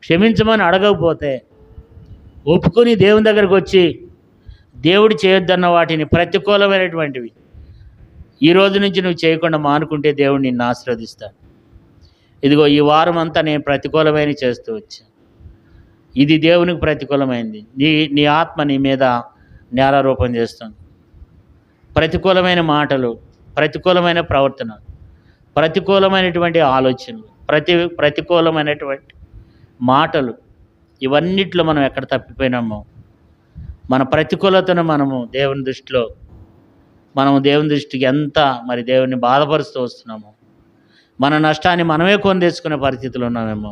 క్షమించమని అడగకపోతే, ఒప్పుకొని దేవుని దగ్గరకు వచ్చి దేవుడు చేయొద్దన్న వాటిని ప్రతికూలమైనటువంటివి ఈ రోజు నుంచి నువ్వు చేయకుండా మానుకుంటే దేవుడు నిన్ను ఆశీర్వదిస్తాడు. ఇదిగో ఈ వారం అంతా నేను ప్రతికూలమైన చేస్తూ వచ్చాను, ఇది దేవునికి ప్రతికూలమైంది. నీ ఆత్మ నీ మీద నేరారోపణ చేస్తుంది. ప్రతికూలమైన మాటలు, ప్రతికూలమైన ప్రవర్తన, ప్రతికూలమైనటువంటి ఆలోచనలు, ప్రతికూలమైనటువంటి మాటలు, ఇవన్నిట్లో మనం ఎక్కడ తప్పిపోయినామో, మన ప్రతికూలతను మనము దేవుని దృష్టికి ఎంత మరి దేవుని బాధపరుస్తూ వస్తున్నామో, మన నష్టాన్ని మనమే కొని తెచ్చుకునే పరిస్థితులు ఉన్నామేమో,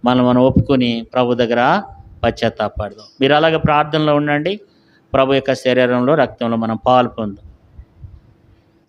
మనం ఒప్పుకొని ప్రభు దగ్గర పశ్చాత్తాపడదాం. మీరు అలాగే ప్రార్థనలో ఉండండి. ప్రభు యొక్క శరీరంలో రక్తంలో మనం పాలు పొందాం.